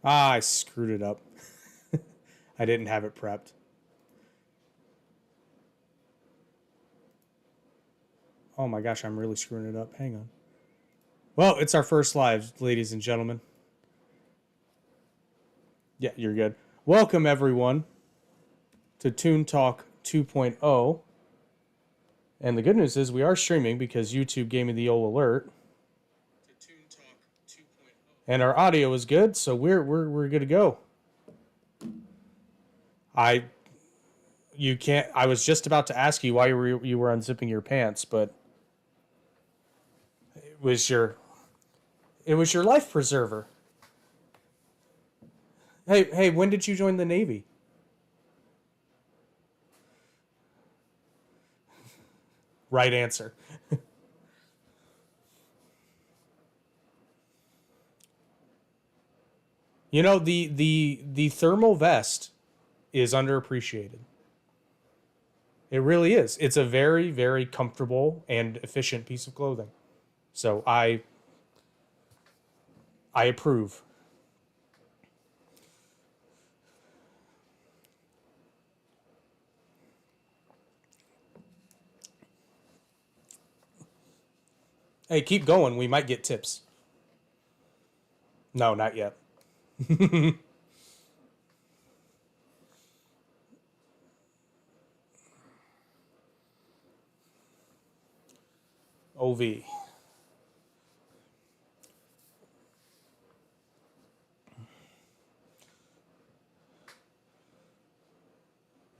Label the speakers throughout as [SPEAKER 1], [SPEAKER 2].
[SPEAKER 1] I screwed it up. I didn't have it prepped. Oh my gosh, I'm really screwing it up. Hang on. Well, it's our first live, ladies and gentlemen. Yeah, you're good. Welcome, everyone, to Toon Talk 2.0. And the good news is we are streaming because YouTube gave me the old alert. And our audio is good, so we're good to go. I was just about to ask you why you were unzipping your pants, but it was your life preserver. Hey, when did you join the Navy? Right answer. You know, the thermal vest is underappreciated. It really is. It's a very, very comfortable and efficient piece of clothing. So I approve. Hey, keep going. We might get tips. No, not yet. OV.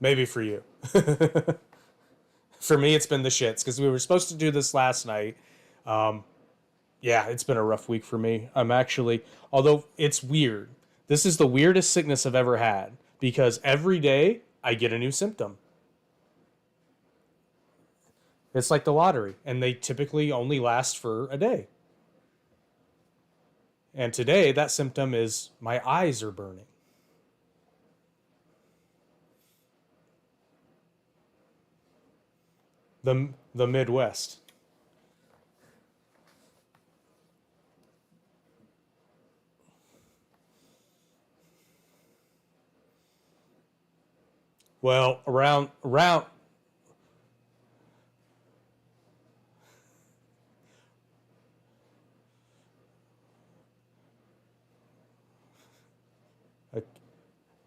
[SPEAKER 1] Maybe for you. For me, it's been the shits because we were supposed to do this last night. Yeah, it's been a rough week for me. I'm actually, although it's weird, this is the weirdest sickness I've ever had because every day I get a new symptom. It's like the lottery, and they typically only last for a day. And today, that symptom is my eyes are burning. The Midwest. Well, around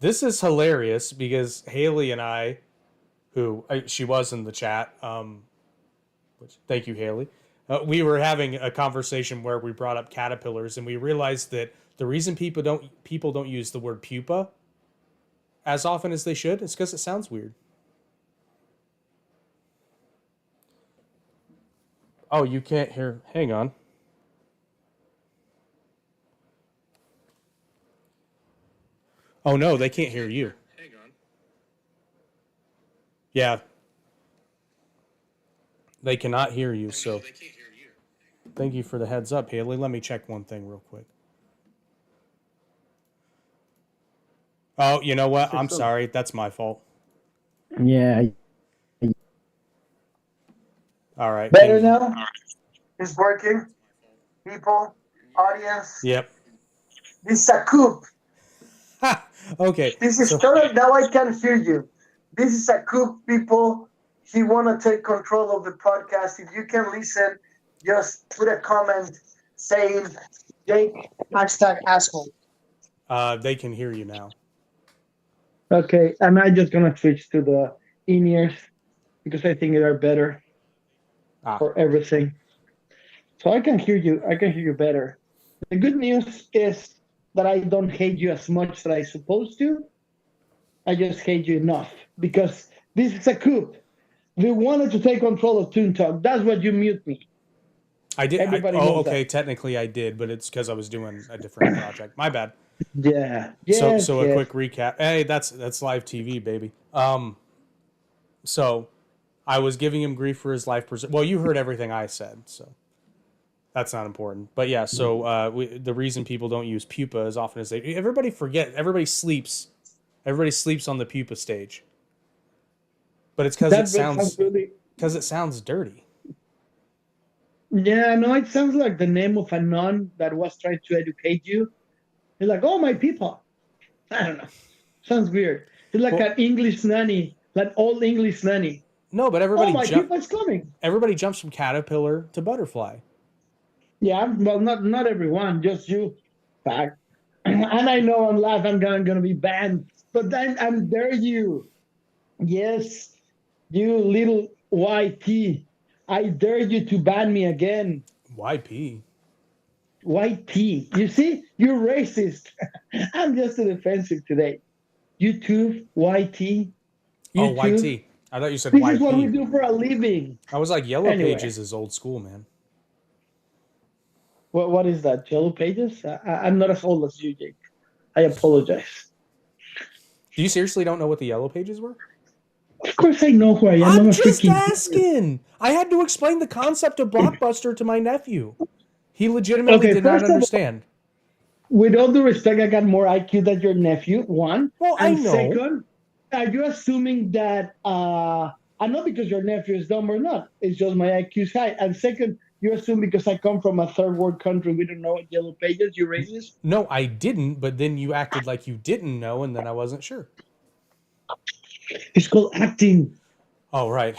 [SPEAKER 1] this is hilarious because Haley and I, who she was in the chat, which thank you, Haley. We were having a conversation where we brought up caterpillars, and we realized that the reason people don't use the word pupa as often as they should is because it sounds weird. Oh, you can't hear. Hang on. Oh no, they can't hear you. Hang on. Yeah, they cannot hear you. So thank you for the heads up, Haley. Let me check one thing real quick. Oh, you know what? I'm sorry. That's my fault.
[SPEAKER 2] Yeah.
[SPEAKER 1] All right.
[SPEAKER 3] Better now? It's working. People, audience.
[SPEAKER 1] Yep.
[SPEAKER 3] This is a coup.
[SPEAKER 1] Okay.
[SPEAKER 3] This is so, now I can hear you. This is a coup, people. He want to take control of the podcast. If you can listen, just put a comment saying Jake #asshole.
[SPEAKER 1] They can hear you now.
[SPEAKER 2] Okay, I'm just gonna switch to the in-ears because I think they are better for everything. So I can hear you. I can hear you better. The good news is that I don't hate you as much as I supposed to. I just hate you enough because this is a coup. We wanted to take control of Toon Talk. That's what you mute me.
[SPEAKER 1] I did.
[SPEAKER 2] Everybody knows
[SPEAKER 1] okay.
[SPEAKER 2] that.
[SPEAKER 1] Technically, I did, but it's because I was doing a different project. My bad.
[SPEAKER 2] Yeah.
[SPEAKER 1] So a quick recap. Hey, that's live TV, baby. So I was giving him grief for his life. Well, you heard everything I said, so that's not important. But yeah, so the reason people don't use pupa as often as everybody sleeps. Everybody sleeps on the pupa stage. But it's because it sounds dirty.
[SPEAKER 2] Yeah, no, it sounds like the name of a nun that was trying to educate you. He's like, oh, my people. I don't know. Sounds weird. He's like an English nanny, like old English nanny.
[SPEAKER 1] No, but
[SPEAKER 2] Oh, my people's coming.
[SPEAKER 1] Everybody jumps from caterpillar to butterfly.
[SPEAKER 2] Yeah, well, not everyone, just you. Fact. And I know I'm live, I'm gonna be banned, but then I'm dare you. Yes, you little YT. I dare you to ban me again.
[SPEAKER 1] YP.
[SPEAKER 2] YT. You see, you're racist. I'm just too defensive today. YouTube, YT.
[SPEAKER 1] Oh,
[SPEAKER 2] YouTube.
[SPEAKER 1] YT. I thought you said
[SPEAKER 2] This
[SPEAKER 1] YP.
[SPEAKER 2] is what we do for a living.
[SPEAKER 1] I was like, Yellow Pages is old school, man.
[SPEAKER 2] What is that? Yellow Pages? I'm not as old as you, Jake. I apologize.
[SPEAKER 1] You seriously don't know what the Yellow Pages were?
[SPEAKER 2] Of course I know who I am.
[SPEAKER 1] I'm just asking. I had to explain the concept of Blockbuster to my nephew. He legitimately did not understand.
[SPEAKER 2] With all due respect, I got more IQ than your nephew, one.
[SPEAKER 1] Well,
[SPEAKER 2] and
[SPEAKER 1] I know.
[SPEAKER 2] Second, are you assuming that, I'm not because your nephew is dumb or not, it's just my IQ is high. And second, you assume because I come from a third world country, we don't know what Yellow Pages, you racist?
[SPEAKER 1] No, I didn't, but then you acted like you didn't know, and then I wasn't sure.
[SPEAKER 2] It's called acting.
[SPEAKER 1] Oh, right.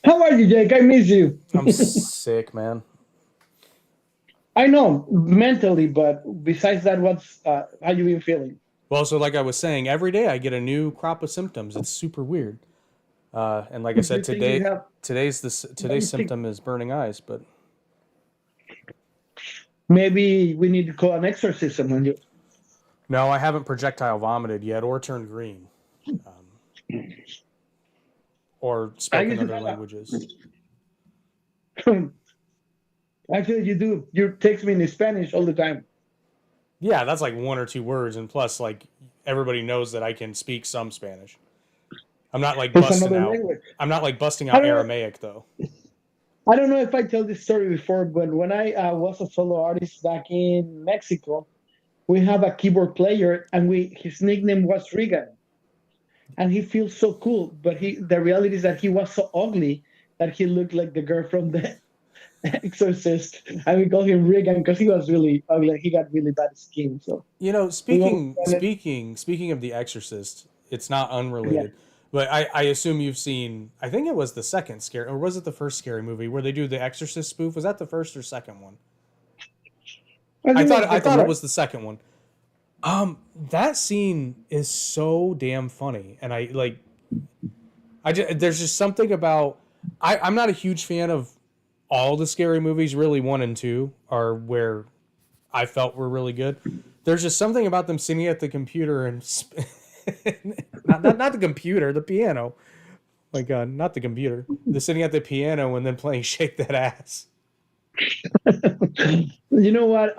[SPEAKER 2] How are you, Jake? I miss you.
[SPEAKER 1] I'm sick, man.
[SPEAKER 2] I know, mentally, but besides that, what's how you been feeling?
[SPEAKER 1] Well, so like I was saying, every day I get a new crop of symptoms. It's super weird. And like I said, today's symptom is burning eyes, but
[SPEAKER 2] maybe we need to call an exorcism on you.
[SPEAKER 1] No, I haven't projectile vomited yet or turned green. Or spoken other languages.
[SPEAKER 2] Actually, you do. You text me in Spanish all the time.
[SPEAKER 1] Yeah, that's like 1 or 2 words, and plus, like, everybody knows that I can speak some Spanish. I'm not like busting out. Language. I'm not like busting out Aramaic though.
[SPEAKER 2] I don't know if I told this story before, but when I was a solo artist back in Mexico, we have a keyboard player, and his nickname was Regan, and he feels so cool. But the reality is that he was so ugly that he looked like the girl from the Exorcist, and we call him Regan because he was really ugly. He got really bad skin. So
[SPEAKER 1] speaking of the Exorcist, it's not unrelated, but I assume you've seen. I think it was the second scary, or was it the first scary movie where they do the Exorcist spoof? Was that the first or second one? I thought it was the second one. That scene is so damn funny, and there's just something about. I'm not a huge fan of all the scary movies. Really, 1 and 2 are where I felt were really good. There's just something about them sitting at the computer and not the computer, the piano. Like not the computer. They're sitting at the piano and then playing "Shake That Ass."
[SPEAKER 2] You know what?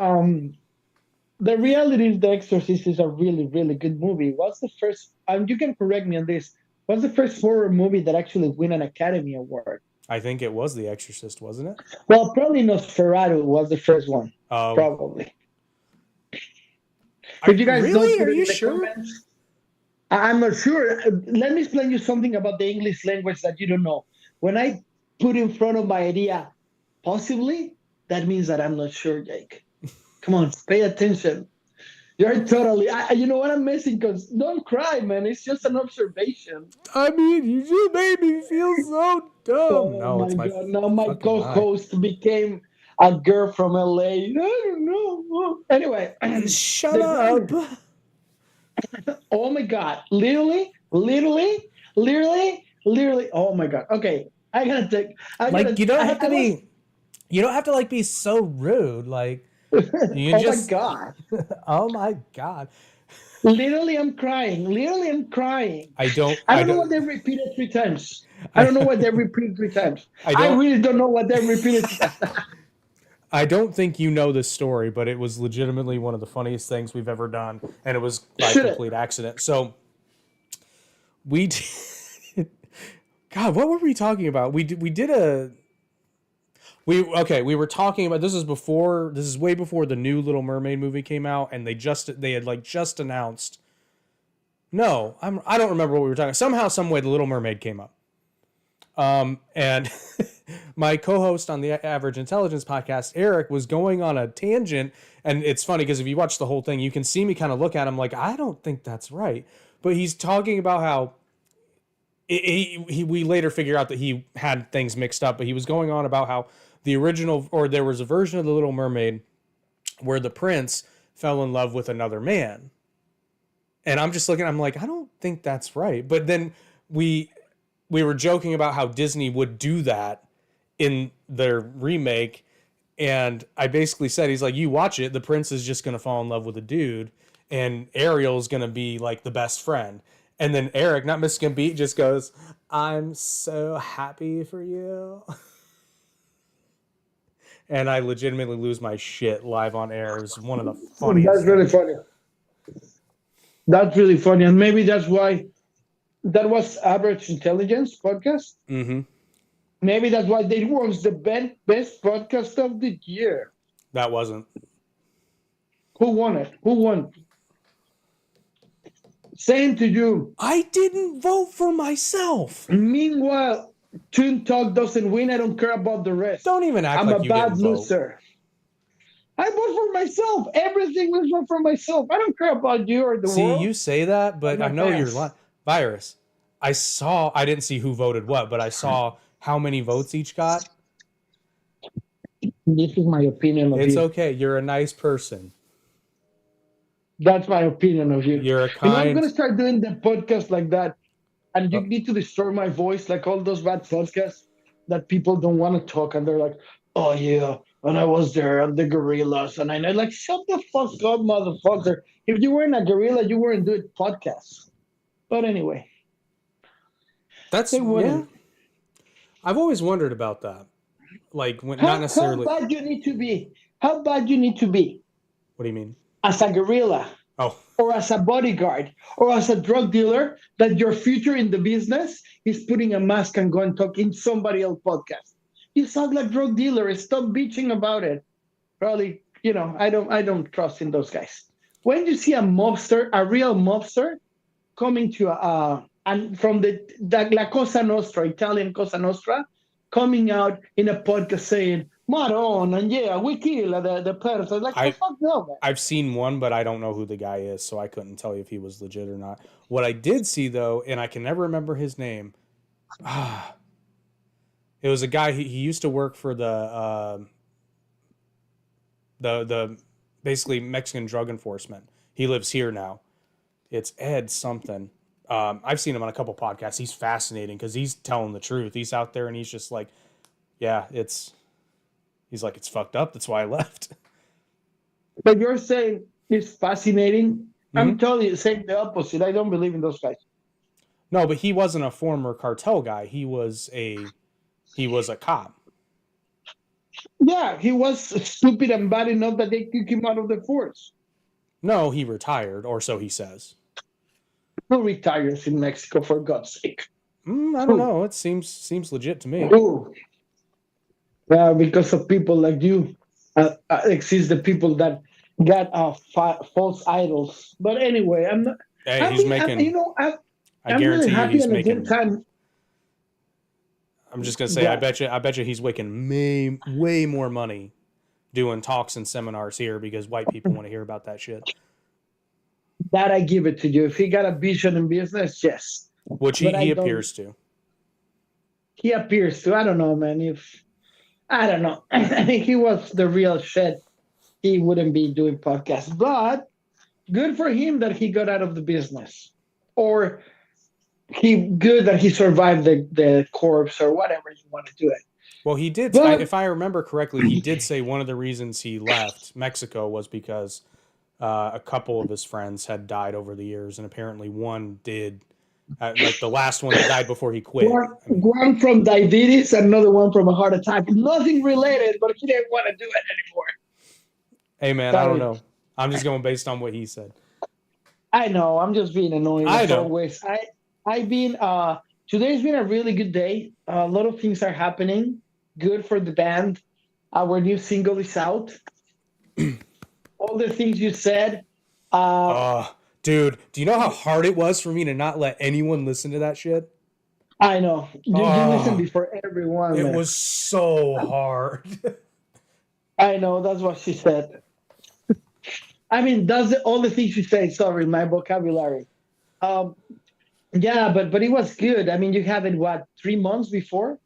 [SPEAKER 2] The reality is The Exorcist is a really, really good movie. What's the first? You can correct me on this. What's the first horror movie that actually won an Academy Award?
[SPEAKER 1] I think it was The Exorcist, wasn't it?
[SPEAKER 2] Well, probably Nosferatu was the first one. Probably. If you guys
[SPEAKER 1] really?
[SPEAKER 2] Are
[SPEAKER 1] you sure?
[SPEAKER 2] Comments, I'm not sure. Let me explain you something about the English language that you don't know. When I put in front of my idea, possibly, that means that I'm not sure, Jake. Come on, pay attention. You're totally. You know what I'm missing? Because don't cry, man. It's just an observation.
[SPEAKER 1] I mean, you just made me feel so dumb.
[SPEAKER 2] Oh my God! Now my co-host became a girl from LA. I don't know. Anyway,
[SPEAKER 1] shut up.
[SPEAKER 2] Oh my God! Literally. Oh my God! Okay, I gotta take.
[SPEAKER 1] You don't have to be. You don't have to be so rude. Like.
[SPEAKER 2] My God!
[SPEAKER 1] Oh my God!
[SPEAKER 2] Literally, I'm crying. I don't know what they repeated 3 times. I don't know what they repeated 3 times. I really don't know what they repeated.
[SPEAKER 1] I don't think you know this story, but it was legitimately one of the funniest things we've ever done, and it was by complete accident. So we did. God, what were we talking about? We were talking about this is way before the new Little Mermaid movie came out, and they had just announced. No, I don't remember what we were talking about. Somehow, some way, the Little Mermaid came up. And my co-host on the Average Intelligence podcast, Eric, was going on a tangent. And it's funny because if you watch the whole thing, you can see me kind of look at him like, I don't think that's right. But he's talking about how we later figure out that he had things mixed up, but he was going on about how the original, or there was a version of The Little Mermaid where the prince fell in love with another man. And I'm just looking, I'm like, I don't think that's right. But then we were joking about how Disney would do that in their remake. And I basically said, he's like, you watch it, the prince is just going to fall in love with a dude, and Ariel's going to be like the best friend. And then Eric, not missing a beat, just goes, I'm so happy for you. And I legitimately lose my shit live on air. It's one of the funniest.
[SPEAKER 2] That's really funny. That's really funny. And maybe that's why that was Average Intelligence podcast.
[SPEAKER 1] Mm-hmm.
[SPEAKER 2] Maybe that's why they was the best podcast of the year.
[SPEAKER 1] That wasn't.
[SPEAKER 2] Who won it? Who won? Same to you.
[SPEAKER 1] I didn't vote for myself.
[SPEAKER 2] Meanwhile, Toon Talk doesn't win. I don't care about the rest.
[SPEAKER 1] Don't even act
[SPEAKER 2] I'm
[SPEAKER 1] like
[SPEAKER 2] a
[SPEAKER 1] you
[SPEAKER 2] bad
[SPEAKER 1] didn't vote.
[SPEAKER 2] loser. I vote for myself. Everything was vote for myself. I don't care about you or the world.
[SPEAKER 1] See, you say that, but I know you're
[SPEAKER 2] past.
[SPEAKER 1] lying. Virus. I didn't see who voted what, but I saw how many votes each got.
[SPEAKER 2] This is my opinion of
[SPEAKER 1] It's
[SPEAKER 2] you.
[SPEAKER 1] okay. You're a nice person.
[SPEAKER 2] That's my opinion of you.
[SPEAKER 1] You're a
[SPEAKER 2] I'm
[SPEAKER 1] kind.
[SPEAKER 2] going to start doing the podcast like that. And you need to destroy my voice like all those bad podcasts that people don't want to talk. And they're like, oh, yeah, and I was there and the gorillas. And I'm like, shut the fuck up, motherfucker. If you weren't a gorilla, you weren't doing podcasts. But anyway.
[SPEAKER 1] That's,
[SPEAKER 2] They wouldn't.
[SPEAKER 1] yeah. I've always wondered about that. Like, when,
[SPEAKER 2] How
[SPEAKER 1] not necessarily.
[SPEAKER 2] bad you need to be? How bad you need to be?
[SPEAKER 1] What do you mean?
[SPEAKER 2] As a gorilla.
[SPEAKER 1] Oh,
[SPEAKER 2] Or as a bodyguard, or as a drug dealer, that your future in the business is putting a mask and going talk in somebody else's podcast. You sound like drug dealers. Stop bitching about it. Probably, I don't trust in those guys. When you see a mobster, a real mobster, coming to and from the La Cosa Nostra, Italian Cosa Nostra, coming out in a podcast saying, Maron, and yeah, we kill the person. Like, the fuck no, man.
[SPEAKER 1] I've seen one, but I don't know who the guy is, so I couldn't tell you if he was legit or not. What I did see, though, and I can never remember his name, it was a guy, he used to work for the basically Mexican drug enforcement. He lives here now. It's Ed something. I've seen him on a couple podcasts. He's fascinating because he's telling the truth. He's out there and he's just like, yeah, he's like, it's fucked up. That's why I left.
[SPEAKER 2] But you're saying it's fascinating.
[SPEAKER 1] Mm-hmm.
[SPEAKER 2] I'm telling you, saying the opposite. I don't believe in those guys.
[SPEAKER 1] No, but he wasn't a former cartel guy. He was a cop.
[SPEAKER 2] Yeah, he was stupid and bad enough that they kicked him out of the force.
[SPEAKER 1] No, he retired, or so he says.
[SPEAKER 2] Who retires in Mexico, for God's sake?
[SPEAKER 1] I don't know. It seems legit to me.
[SPEAKER 2] Who? Because of people like you, exist the people that got false idols. But anyway, I'm not.
[SPEAKER 1] Hey, he's making. I guarantee you, he's making. I'm just gonna say, yeah. I bet you he's making way more money doing talks and seminars here because white people want to hear about that shit.
[SPEAKER 2] That I give it to you. If he got a vision in business, yes.
[SPEAKER 1] Which he appears to.
[SPEAKER 2] He appears to. I don't know, man. I don't know. I think he was the real shit. He wouldn't be doing podcasts. But good for him that he got out of the business. Or good that he survived the corpse or whatever you want to do it.
[SPEAKER 1] Well, he did. But, if I remember correctly, he did say one of the reasons he left Mexico was because a couple of his friends had died over the years, and apparently one did. Like the last one that died before he quit.
[SPEAKER 2] One from diabetes, another one from a heart attack. Nothing related, but he didn't want to do it anymore.
[SPEAKER 1] Hey, man, I don't know. I'm just going based on what he said.
[SPEAKER 2] I know. I'm just being annoying as always. Today's been a really good day. A lot of things are happening. Good for the band. Our new single is out. All the things you said.
[SPEAKER 1] Dude, do you know how hard it was for me to not let anyone listen to that shit?
[SPEAKER 2] I know. You listen
[SPEAKER 1] Oh,
[SPEAKER 2] before everyone,
[SPEAKER 1] it
[SPEAKER 2] man.
[SPEAKER 1] was so hard.
[SPEAKER 2] I know. That's what she said. I mean, all the things she said. Sorry, my vocabulary. Um, yeah, but it was good. I mean, you have it what 3 months before?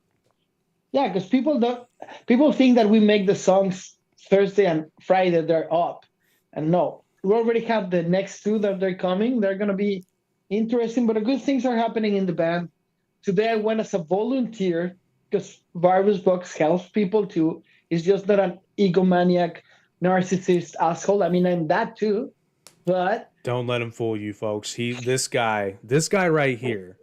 [SPEAKER 2] Yeah, because people think that we make the songs Thursday and Friday they're up, and no, we already have the next two that they're coming. They're gonna be interesting, but good things are happening in the band. Today I went as a volunteer because Virus Vox helps people too. He's just not an egomaniac, narcissist asshole. I mean, I'm that too, but
[SPEAKER 1] Don't let him fool you, folks. This guy right here.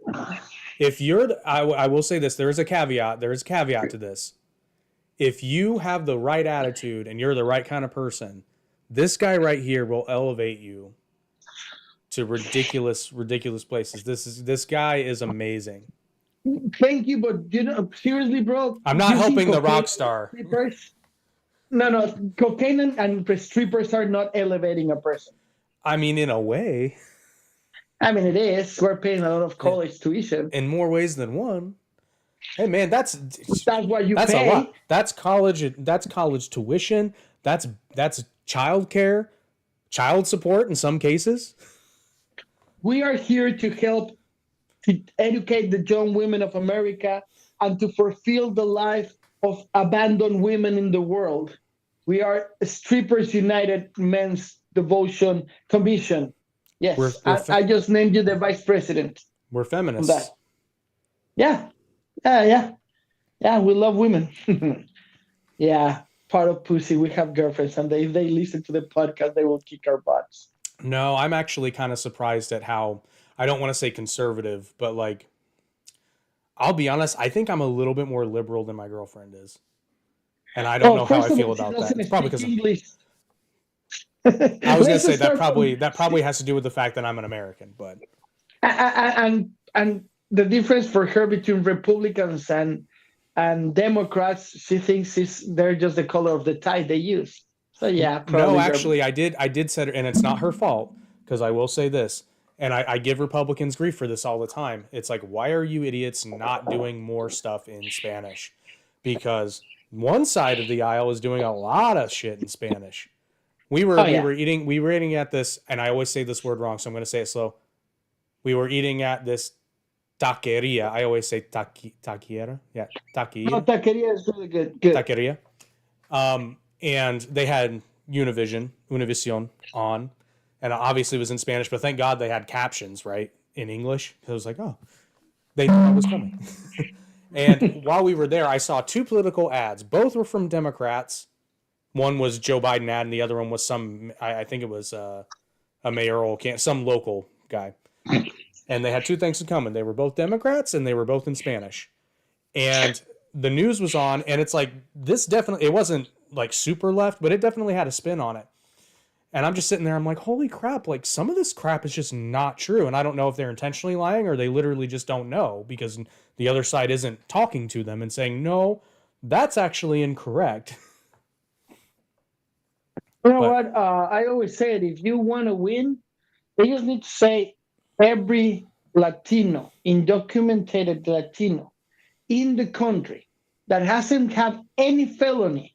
[SPEAKER 1] If you're, I will say this. There is a caveat. There is a caveat to this. If you have the right attitude and you're the right kind of person, this guy right here will elevate you to ridiculous, ridiculous places. This guy is amazing.
[SPEAKER 2] thank you. But seriously, bro,
[SPEAKER 1] I'm not
[SPEAKER 2] using
[SPEAKER 1] helping the
[SPEAKER 2] cocaine
[SPEAKER 1] rock star.
[SPEAKER 2] strippers. No, cocaine and strippers are not elevating a person.
[SPEAKER 1] I mean, in a way,
[SPEAKER 2] I mean, it is. We're paying a lot of college tuition.
[SPEAKER 1] in more ways than one. Hey, man, that's
[SPEAKER 2] what you
[SPEAKER 1] a
[SPEAKER 2] pay.
[SPEAKER 1] lot. That's college. That's college tuition. That's child care, child support in some cases.
[SPEAKER 2] We are here to help to educate the young women of America and to fulfill the life of abandoned women in the world. We are Strippers United Men's Devotion Commission. Yes, I just named you the vice president.
[SPEAKER 1] We're feminists.
[SPEAKER 2] Yeah. Yeah, we love women. Yeah, part of pussy. We have girlfriends, and if they listen to the podcast, they will kick our butts.
[SPEAKER 1] No, I'm actually kind of surprised at how, I don't want to say conservative, but like, I'll be honest, I think I'm a little bit more liberal than my girlfriend is. And I don't know how I feel about that. It's probably because I was going to say that probably has to do with the fact that I'm an American, but
[SPEAKER 2] and the difference for her between Republicans and Democrats, she thinks they're just the color of the tie they use. So yeah, probably.
[SPEAKER 1] No, actually, I did set her, and it's not her fault, because I will say this, and I give Republicans grief for this all the time. It's like, why are you idiots not doing more stuff in Spanish? Because one side of the aisle is doing a lot of shit in Spanish. We were eating at this, and I always say this word wrong, so I'm going to say it slow. We were eating at this taqueria. I always say taqueria. Yeah, taqueria.
[SPEAKER 2] No, taqueria is really good.
[SPEAKER 1] Taqueria. And they had Univision on, and obviously it was in Spanish, but thank God they had captions, right, in English. I was like, oh, they knew I was coming. And while we were there, I saw two political ads. Both were from Democrats. One was Joe Biden ad, and the other one was I think it was a mayoral, some local guy. And they had two things in common. They were both Democrats, and they were both in Spanish. And the news was on, and it's like, it wasn't like super left, but it definitely had a spin on it. And I'm just sitting there, I'm like, holy crap, like some of this crap is just not true. And I don't know if they're intentionally lying or they literally just don't know because the other side isn't talking to them and saying, no, that's actually incorrect.
[SPEAKER 2] You know what? I always say it, if you want to win, you just need to say every Latino, undocumented Latino in the country that hasn't had any felony,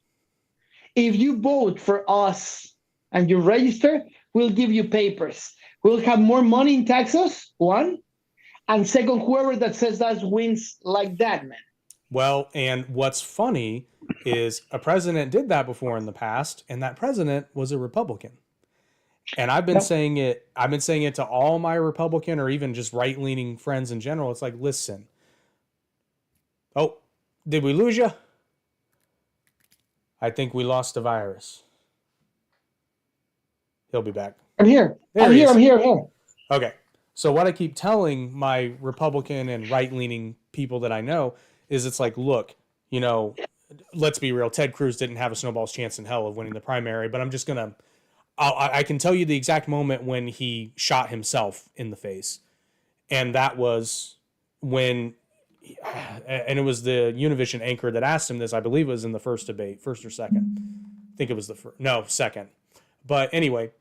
[SPEAKER 2] if you vote for us and you register, we'll give you papers. We'll have more money in taxes, one. And second, whoever that says that wins like that, man.
[SPEAKER 1] Well, and what's funny is a president did that before in the past, and that president was a Republican. And I've been saying it to all my Republican or even just right-leaning friends in general. It's like, listen. Oh, did we lose you? I think we lost the virus. He'll be back.
[SPEAKER 2] I'm here. I'm here.
[SPEAKER 1] Okay. So what I keep telling my Republican and right-leaning people that I know is it's like, look, let's be real. Ted Cruz didn't have a snowball's chance in hell of winning the primary, but I'm just going to, I can tell you the exact moment when he shot himself in the face. And that was when, and it was the Univision anchor that asked him this. I believe it was in the first debate, first or second. I think it was second. But anyway,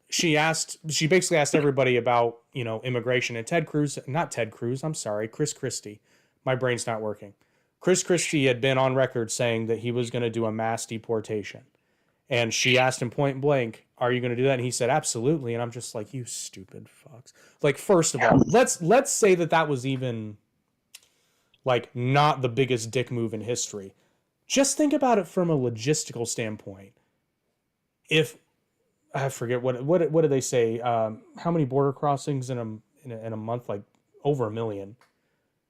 [SPEAKER 1] she basically asked everybody about, immigration, and Chris Christie, My brain's not working. Chris Christie had been on record saying that he was going to do a mass deportation. And she asked him point blank, "Are you going to do that?" And he said, "Absolutely." And I'm just like, "You stupid fucks." Like, first of all, let's say that was even like not the biggest dick move in history. Just think about it from a logistical standpoint. If I forget what did they say? How many border crossings in a month? Like over 1 million.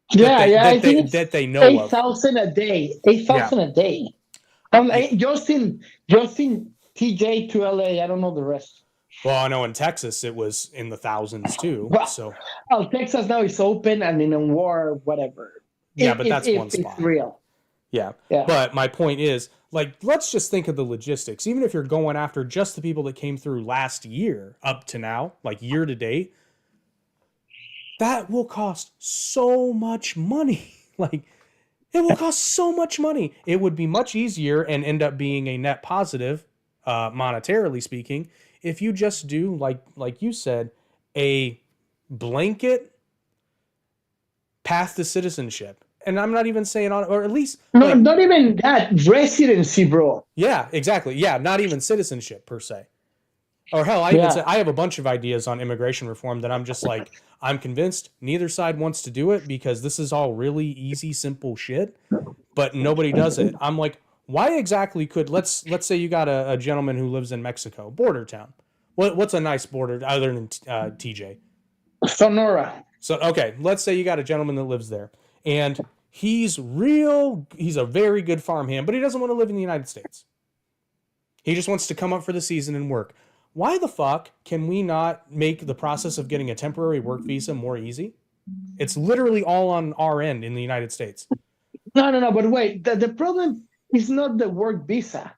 [SPEAKER 2] I think
[SPEAKER 1] That they know
[SPEAKER 2] 8,000 a day. 8,000 a day. Justin TJ to LA. I don't know the rest.
[SPEAKER 1] Well, I know in Texas it was in the thousands too.
[SPEAKER 2] Texas now is open and in a war, whatever.
[SPEAKER 1] Yeah, but that's one spot.
[SPEAKER 2] It's real.
[SPEAKER 1] Yeah. But my point is, like, let's just think of the logistics. Even if you're going after just the people that came through last year up to now, like year to date, that will cost so much money. Like, it will cost so much money. It would be much easier and end up being a net positive, monetarily speaking, if you just do, like you said, a blanket path to citizenship. And I'm not even saying or at least...
[SPEAKER 2] No, not even that. Residency, bro.
[SPEAKER 1] Yeah, exactly. Yeah, not even citizenship, per se. Or hell, I have a bunch of ideas on immigration reform that I'm just like, I'm convinced neither side wants to do it because this is all really easy, simple shit, but nobody does it. I'm like, why exactly could, let's say you got a gentleman who lives in Mexico, border town. What's a nice border other than TJ?
[SPEAKER 2] Sonora.
[SPEAKER 1] So, okay, let's say you got a gentleman that lives there, and he's a very good farmhand, but he doesn't want to live in the United States. He just wants to come up for the season and work. Why the fuck can we not make the process of getting a temporary work visa more easy? It's literally all on our end in the United States.
[SPEAKER 2] No, but wait. The problem is not the work visa.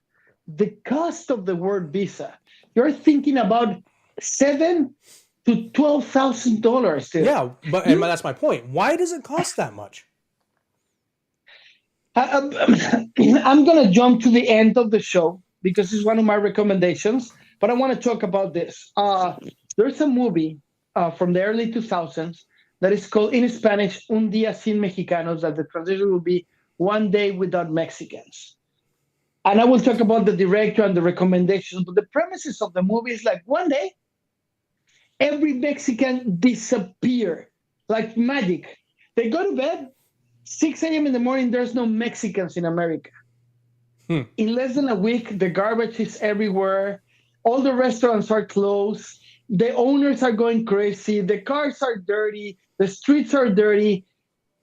[SPEAKER 2] The cost of the work visa. You're thinking about $7,000 to $12,000, dude.
[SPEAKER 1] Yeah, and that's my point. Why does it cost that much?
[SPEAKER 2] I'm going to jump to the end of the show because it's one of my recommendations. But I want to talk about this. There's a movie from the early 2000s that is called, in Spanish, Un Día Sin Mexicanos, that the translation will be One Day Without Mexicans. And I will talk about the director and the recommendations. But the premises of the movie is like, one day, every Mexican disappear like magic. They go to bed, 6 a.m. in the morning, there's no Mexicans in America. In less than a week, the garbage is everywhere. All the restaurants are closed. The owners are going crazy. The cars are dirty. The streets are dirty.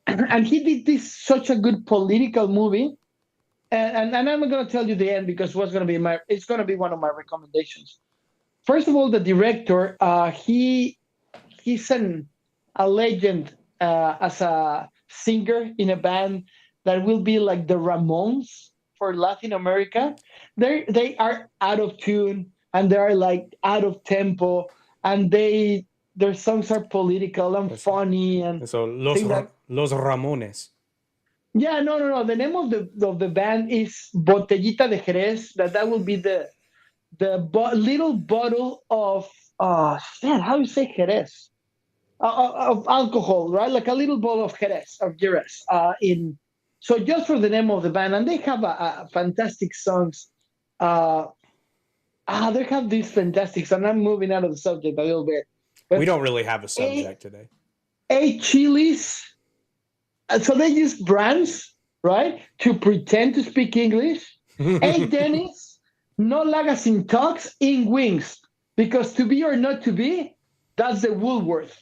[SPEAKER 2] And he did such a good political movie. And I'm going to tell you the end because it's going to be one of my recommendations. First of all, the director, he's a legend as a singer in a band that will be like the Ramones for Latin America. They are out of tune. And they are like out of tempo, and their songs are political and funny. And
[SPEAKER 1] so Los Ramones.
[SPEAKER 2] Yeah, no. The name of the band is Botellita de Jerez. That will be the little bottle of how do you say Jerez? Of alcohol, right? Like a little bottle of Jerez. So just for the name of the band, and they have a fantastic songs. They have these fantastic, and I'm moving out of the subject a little bit.
[SPEAKER 1] But we don't really have a subject today.
[SPEAKER 2] Chilis. So they use brands, right, to pretend to speak English. Dennis, no lagas in talks, in wings. Because to be or not to be, that's the Woolworth.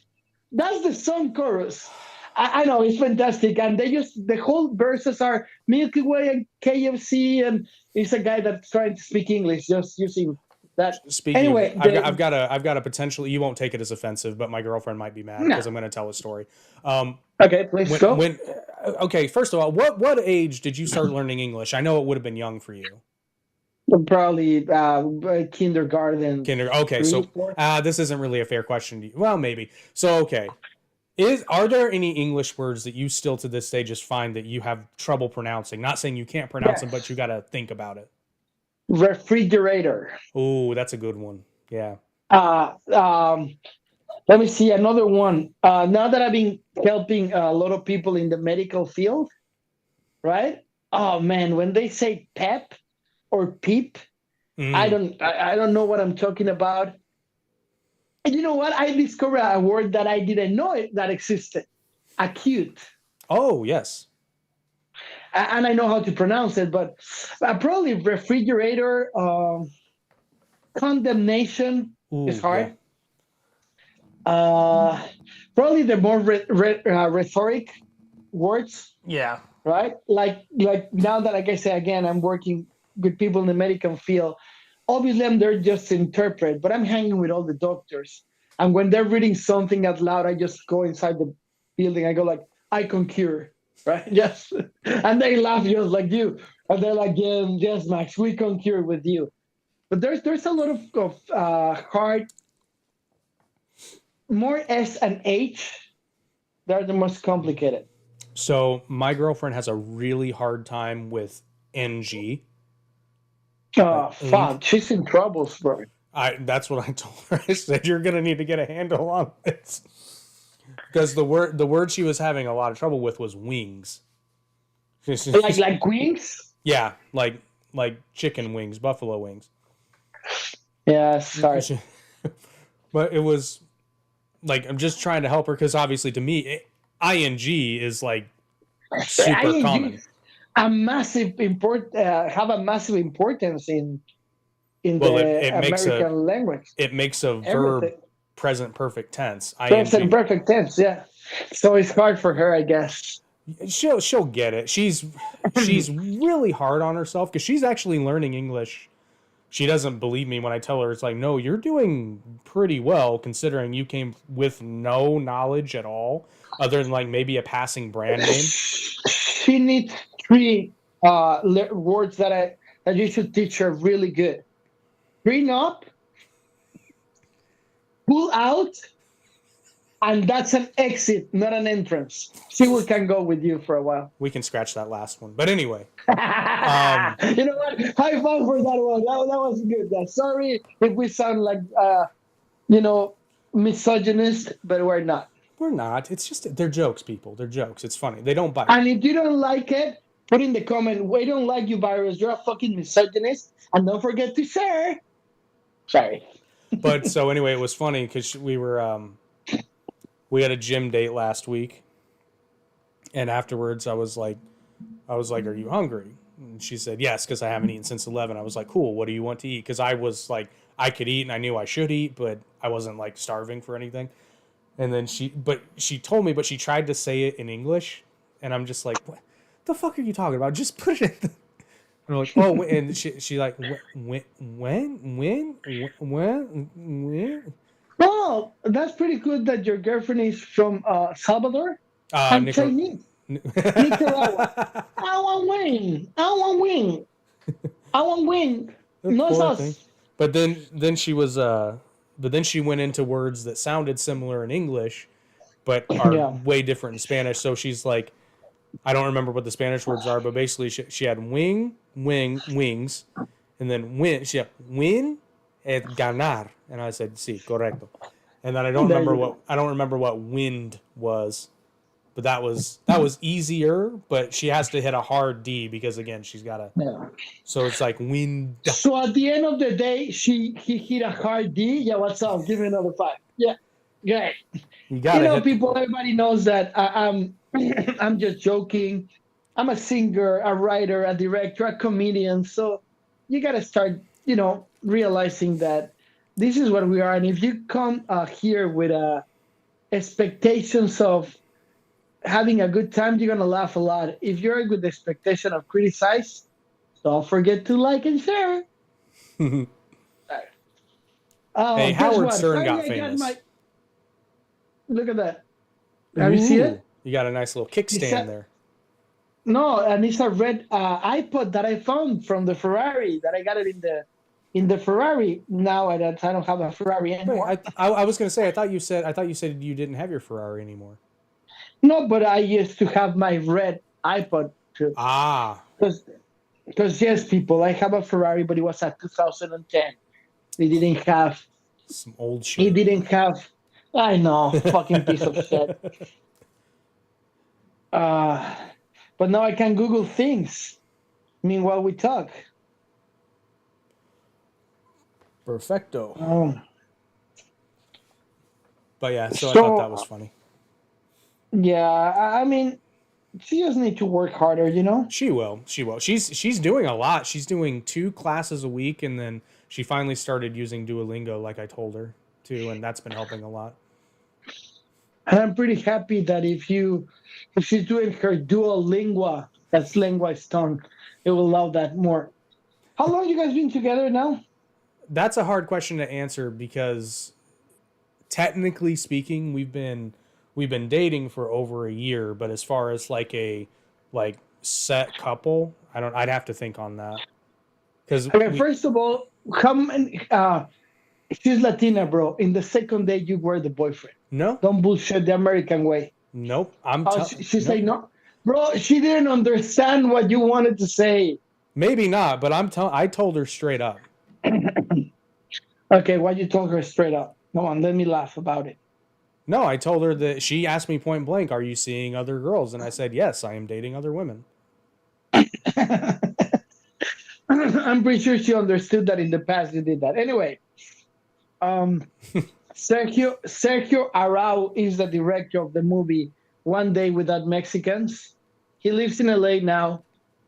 [SPEAKER 2] That's the song chorus. I know, it's fantastic. And the whole verses are Milky Way and KFC, and it's a guy that's trying to speak English, just using that. Anyway,
[SPEAKER 1] I've got a potential. You won't take it as offensive, but my girlfriend might be mad because I'm going to tell a story.
[SPEAKER 2] Okay, please go.
[SPEAKER 1] Okay, first of all, what age did you start learning English? I know it would have been young for you.
[SPEAKER 2] Probably kindergarten.
[SPEAKER 1] Okay, so this isn't really a fair question to you. Well, maybe. So, okay. Are there any English words that you still to this day just find that you have trouble pronouncing? Not saying you can't pronounce them, but you got to think about it.
[SPEAKER 2] Refrigerator.
[SPEAKER 1] Oh, that's a good one. Yeah.
[SPEAKER 2] Let me see another one. Now that I've been helping a lot of people in the medical field, right? Oh man, when they say PEP or PEEP,
[SPEAKER 1] Mm.
[SPEAKER 2] I don't know what I'm talking about. And you know what? I discovered a word that I didn't know that existed. Acute.
[SPEAKER 1] Oh, yes.
[SPEAKER 2] And I know how to pronounce it, but probably refrigerator. Condemnation is
[SPEAKER 1] Ooh, yeah.
[SPEAKER 2] hard. Uh, Probably the more rhetoric words,
[SPEAKER 1] Yeah.
[SPEAKER 2] right? Like now that, like I say again, I'm working with people in the medical field. Obviously, I'm there just to interpret, but I'm hanging with all the doctors. And when they're reading something out loud, I just go inside the building. I go like, I concur, right? Yes, and they laugh just like you, and they're like, yes, yes, Max, we concur with you. But there's a lot of hard, more S and H. They're the most complicated.
[SPEAKER 1] So my girlfriend has a really hard time with NG, like
[SPEAKER 2] Oh,
[SPEAKER 1] unk.
[SPEAKER 2] fuck. She's in troubles, bro.
[SPEAKER 1] That's what I told her. I said you're gonna need to get a handle on this because the word she was having a lot of trouble with was wings.
[SPEAKER 2] Like wings?
[SPEAKER 1] Yeah, like chicken wings, buffalo wings.
[SPEAKER 2] Yeah, sorry.
[SPEAKER 1] But it was like I'm just trying to help her because obviously to me, ing is like super common.
[SPEAKER 2] A massive have a massive importance in
[SPEAKER 1] Well,
[SPEAKER 2] the American language.
[SPEAKER 1] it makes a verb
[SPEAKER 2] Everything.
[SPEAKER 1] present perfect tense.
[SPEAKER 2] Present
[SPEAKER 1] Ing.
[SPEAKER 2] perfect tense, yeah. So it's hard for her, I guess.
[SPEAKER 1] She'll get it. She's really hard on herself because she's actually learning English. She doesn't believe me when I tell her it's like, no, you're doing pretty well considering you came with no knowledge at all, other than like maybe a passing brand name.
[SPEAKER 2] She needs three words that you should teach her really good. Bring up, pull out, and that's an exit, not an entrance. She can go with you for a while.
[SPEAKER 1] We can scratch that last one, but anyway.
[SPEAKER 2] You know what? High five for that one. That was good. Sorry if we sound like misogynist, but we're not.
[SPEAKER 1] We're not. It's just they're jokes, people. They're jokes. It's funny. They don't bite.
[SPEAKER 2] And if you don't like it, put in the comment, we don't like you, Virus. You're a fucking misogynist. And don't forget to share. Sorry.
[SPEAKER 1] But so anyway, it was funny because we had a gym date last week, and afterwards I was like, "Are you hungry?" And she said, "Yes," because I haven't eaten since 11. I was like, "Cool. What do you want to eat?" Because I was like, I could eat and I knew I should eat, but I wasn't like starving for anything. And then she told me, but she tried to say it in English, and I'm just like, what the fuck are you talking about? Just put it in. And I'm like, oh, and she like, when?
[SPEAKER 2] Oh, that's pretty good that your girlfriend is from Salvador. I'm Chinese. Nicaragua. I want wing. I want wing. I want wing. No sauce.
[SPEAKER 1] But then she was but then she went into words that sounded similar in English, but are way different in Spanish. So she's like, I don't remember what the Spanish words are, but basically she had wings, and then win. She had win and ganar, and I said, sí, correcto. And then I don't remember what wind was, but that was easier. But she has to hit a hard D because again she's got a. Yeah. So it's like wind.
[SPEAKER 2] So at the end of the day, he hit a hard D. Yeah, what's up? Give me another 5. Yeah, great. People. Everybody knows that I'm just joking. I'm a singer, a writer, a director, a comedian. So you got to start, realizing that this is what we are. And if you come here with expectations of having a good time, you're going to laugh a lot. If you're with the expectation of criticize, don't forget to like and share.
[SPEAKER 1] Hey, Howard Stern got famous.
[SPEAKER 2] Look at that. Have you seen it?
[SPEAKER 1] You got a nice little kickstand there.
[SPEAKER 2] No, and it's a red iPod that I found from the Ferrari that I got it in the Ferrari. Now I don't have a Ferrari anymore.
[SPEAKER 1] I was going to say I thought you said you didn't have your Ferrari anymore.
[SPEAKER 2] No, but I used to have my red iPod too. Because yes, people, I have a Ferrari, but it was a 2010. It didn't have
[SPEAKER 1] some old shit.
[SPEAKER 2] It didn't have I know, fucking piece of shit. But now I can Google things. Meanwhile, we talk.
[SPEAKER 1] Perfecto. But yeah, so I
[SPEAKER 2] So
[SPEAKER 1] thought that was funny.
[SPEAKER 2] yeah, I mean, she just need to work harder, you know.
[SPEAKER 1] She will. She's doing a lot. She's doing 2 classes a week, and then she finally started using Duolingo, like I told her to, and that's been helping a lot.
[SPEAKER 2] And I'm pretty happy that if she's doing her Duolingo, that's lengua is tongue, it will love that more. How long you guys been together now?
[SPEAKER 1] That's a hard question to answer because technically speaking, we've been dating for over a year, but as far as like a set couple, I'd have to think on that. Because
[SPEAKER 2] okay, first of all, she's Latina, bro. In the second day, you were the boyfriend.
[SPEAKER 1] No,
[SPEAKER 2] don't bullshit the American way.
[SPEAKER 1] Nope.
[SPEAKER 2] She said no, bro. She didn't understand what you wanted to say.
[SPEAKER 1] Maybe not, but I told her straight up.
[SPEAKER 2] Okay, why you told her straight up? Come on, let me laugh about it.
[SPEAKER 1] No, I told her that she asked me point blank, "Are you seeing other girls?" And I said, "Yes, I am dating other women."
[SPEAKER 2] I'm pretty sure she understood that in the past you did that. Anyway, Sergio Arau is the director of the movie One Day Without Mexicans. He lives in LA now.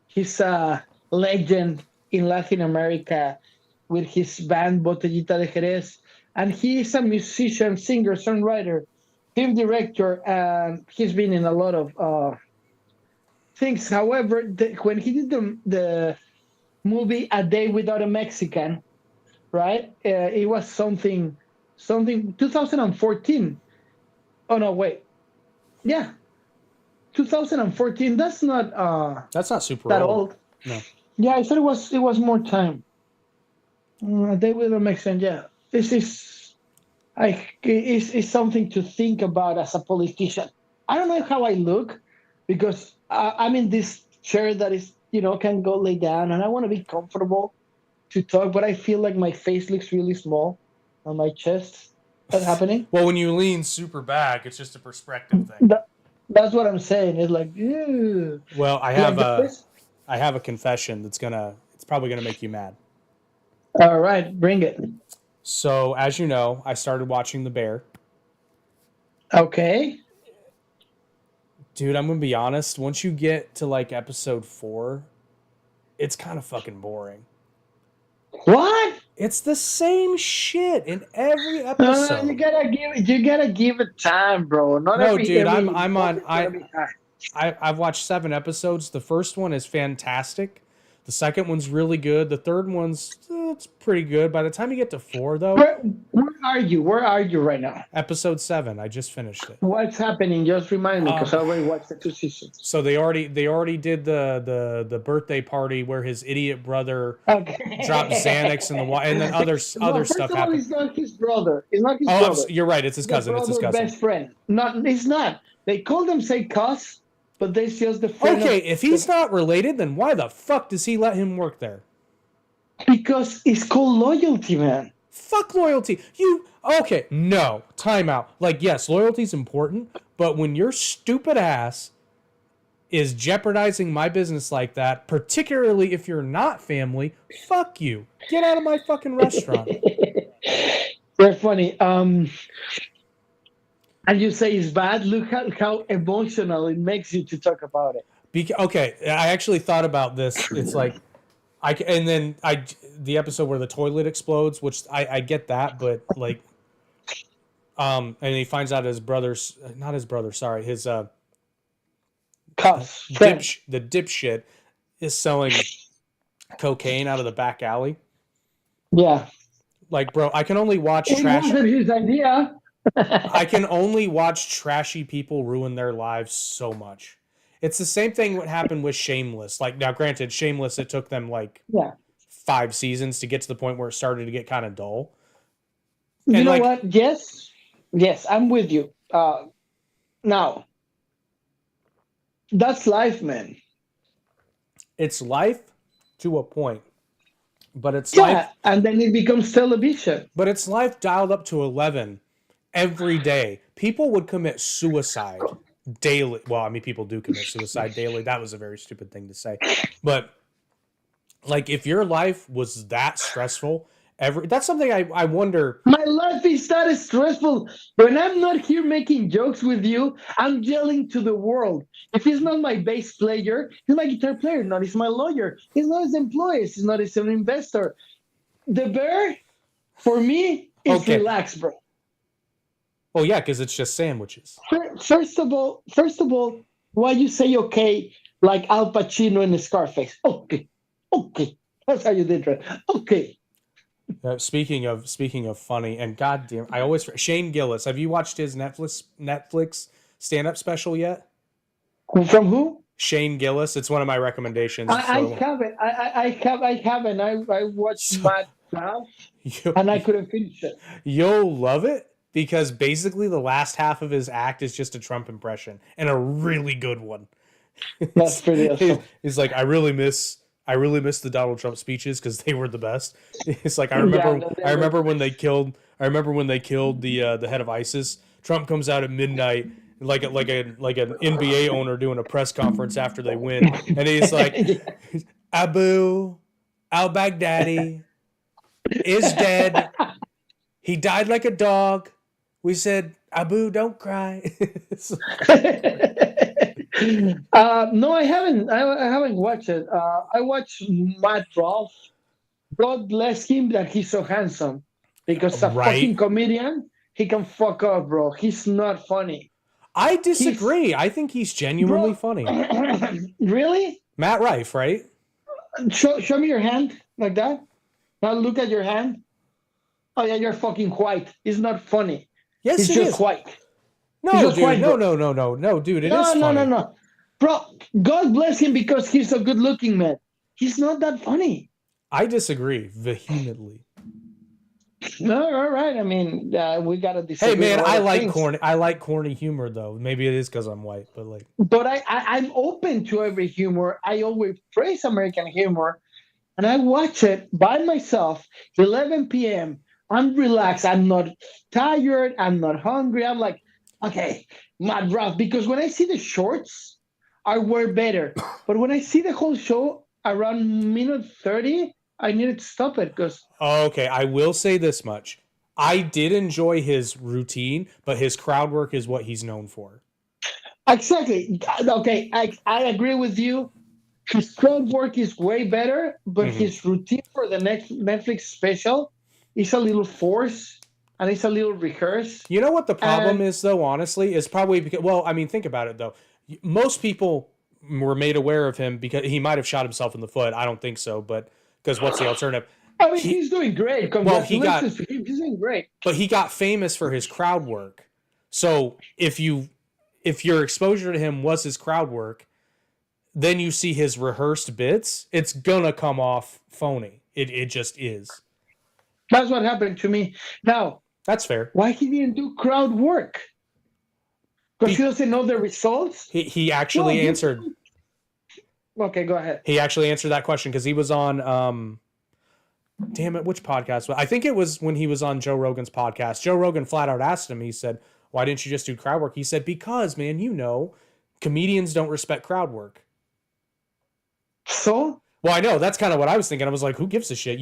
[SPEAKER 2] He's a legend in Latin America with his band Botellita de Jerez. And he is a musician, singer, songwriter, film director, and he's been in a lot of things. However, when he did the movie A Day Without a Mexican, right? It was something 2014. Oh no, wait. Yeah. 2014. That's not
[SPEAKER 1] super
[SPEAKER 2] that old.
[SPEAKER 1] No.
[SPEAKER 2] Yeah, I thought it was more time. A Day Without a Mexican, yeah. This is something to think about as a politician. I don't know how I look because I'm in this chair that is, can go lay down, and I want to be comfortable to talk, but I feel like my face looks really small on my chest. That's happening.
[SPEAKER 1] Well, when you lean super back, it's just a perspective thing.
[SPEAKER 2] That's what I'm saying. It's like, ew.
[SPEAKER 1] Well, I have a confession it's probably gonna make you mad.
[SPEAKER 2] All right, bring it.
[SPEAKER 1] So, as you know, I started watching The Bear.
[SPEAKER 2] Okay.
[SPEAKER 1] Dude, I'm gonna be honest. Once you get to like episode 4, it's kind of fucking boring.
[SPEAKER 2] What?
[SPEAKER 1] It's the same shit in every episode.
[SPEAKER 2] You gotta give it time, bro.
[SPEAKER 1] I've watched 7 episodes. The first one is fantastic. The second one's really good. The third one's it's pretty good. By the time you get to 4, though,
[SPEAKER 2] where are you? Where are you right now?
[SPEAKER 1] Episode 7. I just finished it.
[SPEAKER 2] What's happening? Just remind me, because I already watched the 2 seasons.
[SPEAKER 1] So they already did the birthday party where his idiot brother dropped Xanax in the water, and then other stuff happened.
[SPEAKER 2] It's not his brother. It's not his brother.
[SPEAKER 1] You're right. It's his cousin. It's his cousin.
[SPEAKER 2] Best friend. It's not. They call them cuz. But they just the friend.
[SPEAKER 1] Okay, if he's not related, then why the fuck does he let him work there?
[SPEAKER 2] Because it's called loyalty, man.
[SPEAKER 1] Fuck loyalty. No, time out. Like, yes, loyalty's important, but when your stupid ass is jeopardizing my business like that, particularly if you're not family, fuck you. Get out of my fucking restaurant.
[SPEAKER 2] They're funny. And you say it's bad. Look how emotional it makes you to talk about it.
[SPEAKER 1] Okay, I actually thought about this. It's like, the episode where the toilet explodes, which I get that, but like, and he finds out his dipshit is selling cocaine out of the back alley.
[SPEAKER 2] Yeah.
[SPEAKER 1] Like, bro, I can only watch trash.
[SPEAKER 2] It wasn't his idea.
[SPEAKER 1] I can only watch trashy people ruin their lives so much. It's the same thing what happened with Shameless. Like, now granted, Shameless, it took them 5 seasons to get to the point where it started to get kind of dull.
[SPEAKER 2] You know what? Yes, I'm with you. Now, that's life, man.
[SPEAKER 1] It's life to a point. But it's life.
[SPEAKER 2] And then it becomes television.
[SPEAKER 1] But it's life dialed up to 11. every day. People would commit suicide daily. Well, I mean, people do commit suicide daily. That was a very stupid thing to say. But like, if your life was that stressful, that's something I wonder.
[SPEAKER 2] My life is that stressful. When I'm not here making jokes with you, I'm yelling to the world. If he's not my bass player, he's my guitar player. Not he's my lawyer. He's not his employee. He's not his own investor. The bear, for me, is relaxed, bro.
[SPEAKER 1] Well, yeah, because it's just sandwiches.
[SPEAKER 2] First of all, why you say okay like Al Pacino in Scarface? Okay, that's how you did it. Okay.
[SPEAKER 1] Speaking of funny, and goddamn, I always Shane Gillis. Have you watched his Netflix stand-up special yet?
[SPEAKER 2] From who?
[SPEAKER 1] Shane Gillis. It's one of my recommendations.
[SPEAKER 2] I haven't. I haven't. I watched Matt now, and I couldn't finish it.
[SPEAKER 1] You'll love it because basically the last half of his act is just a Trump impression and a really good one.
[SPEAKER 2] That's pretty awesome.
[SPEAKER 1] He's like, I really miss the Donald Trump speeches because they were the best. It's like I remember when they killed the head of ISIS. Trump comes out at midnight like an NBA owner doing a press conference after they win, and he's like, Abu al-Baghdadi is dead. He died like a dog. We said, Abu, don't cry.
[SPEAKER 2] No, I haven't. I haven't watched it. I watched Matt Rolfe. God bless him that he's so handsome. Because a fucking comedian, he can fuck up, bro. He's not funny.
[SPEAKER 1] I disagree. I think he's genuinely funny.
[SPEAKER 2] Really?
[SPEAKER 1] Matt Rife, right?
[SPEAKER 2] Show me your hand like that. Now look at your hand. Oh yeah, you're fucking white. It's not funny.
[SPEAKER 1] Yes,
[SPEAKER 2] it's just white.
[SPEAKER 1] No, dude. No, dude. It is funny.
[SPEAKER 2] No. Bro, God bless him because he's a good-looking man. He's not that funny.
[SPEAKER 1] I disagree vehemently.
[SPEAKER 2] No, all right. I mean, we gotta disagree.
[SPEAKER 1] Hey, man, I like corny humor though. Maybe it is because I'm white, but like.
[SPEAKER 2] But I'm open to every humor. I always praise American humor, and I watch it by myself. 11 p.m. I'm relaxed. I'm not tired. I'm not hungry. I'm like, okay, Matt Ruff. Because when I see the shorts, I work better. But when I see the whole show around minute 30, I needed to stop it because.
[SPEAKER 1] Okay, I will say this much. I did enjoy his routine, but his crowd work is what he's known for.
[SPEAKER 2] Exactly. Okay, I agree with you. His crowd work is way better, but his routine for the next Netflix special is a little forced and it's a little rehearsed.
[SPEAKER 1] You know what the problem is, though, honestly? Is probably because, well, I mean, think about it, though. Most people were made aware of him because he might have shot himself in the foot. I don't think so, but because what's the alternative?
[SPEAKER 2] I mean, he's doing great. Congratulations. He's doing great.
[SPEAKER 1] But he got famous for his crowd work. So if your exposure to him was his crowd work, then you see his rehearsed bits, it's gonna come off phony. It just is.
[SPEAKER 2] That's what happened to me. Now,
[SPEAKER 1] that's fair.
[SPEAKER 2] Why he didn't do crowd work? Because he doesn't know the results?
[SPEAKER 1] He actually answered.
[SPEAKER 2] Okay, go ahead.
[SPEAKER 1] He actually answered that question because he was on, damn it, which podcast? I think it was when he was on Joe Rogan's podcast. Joe Rogan flat out asked him, he said, why didn't you just do crowd work? He said, because, man, comedians don't respect crowd work.
[SPEAKER 2] So?
[SPEAKER 1] Well, I know. That's kind of what I was thinking. I was like, who gives a shit?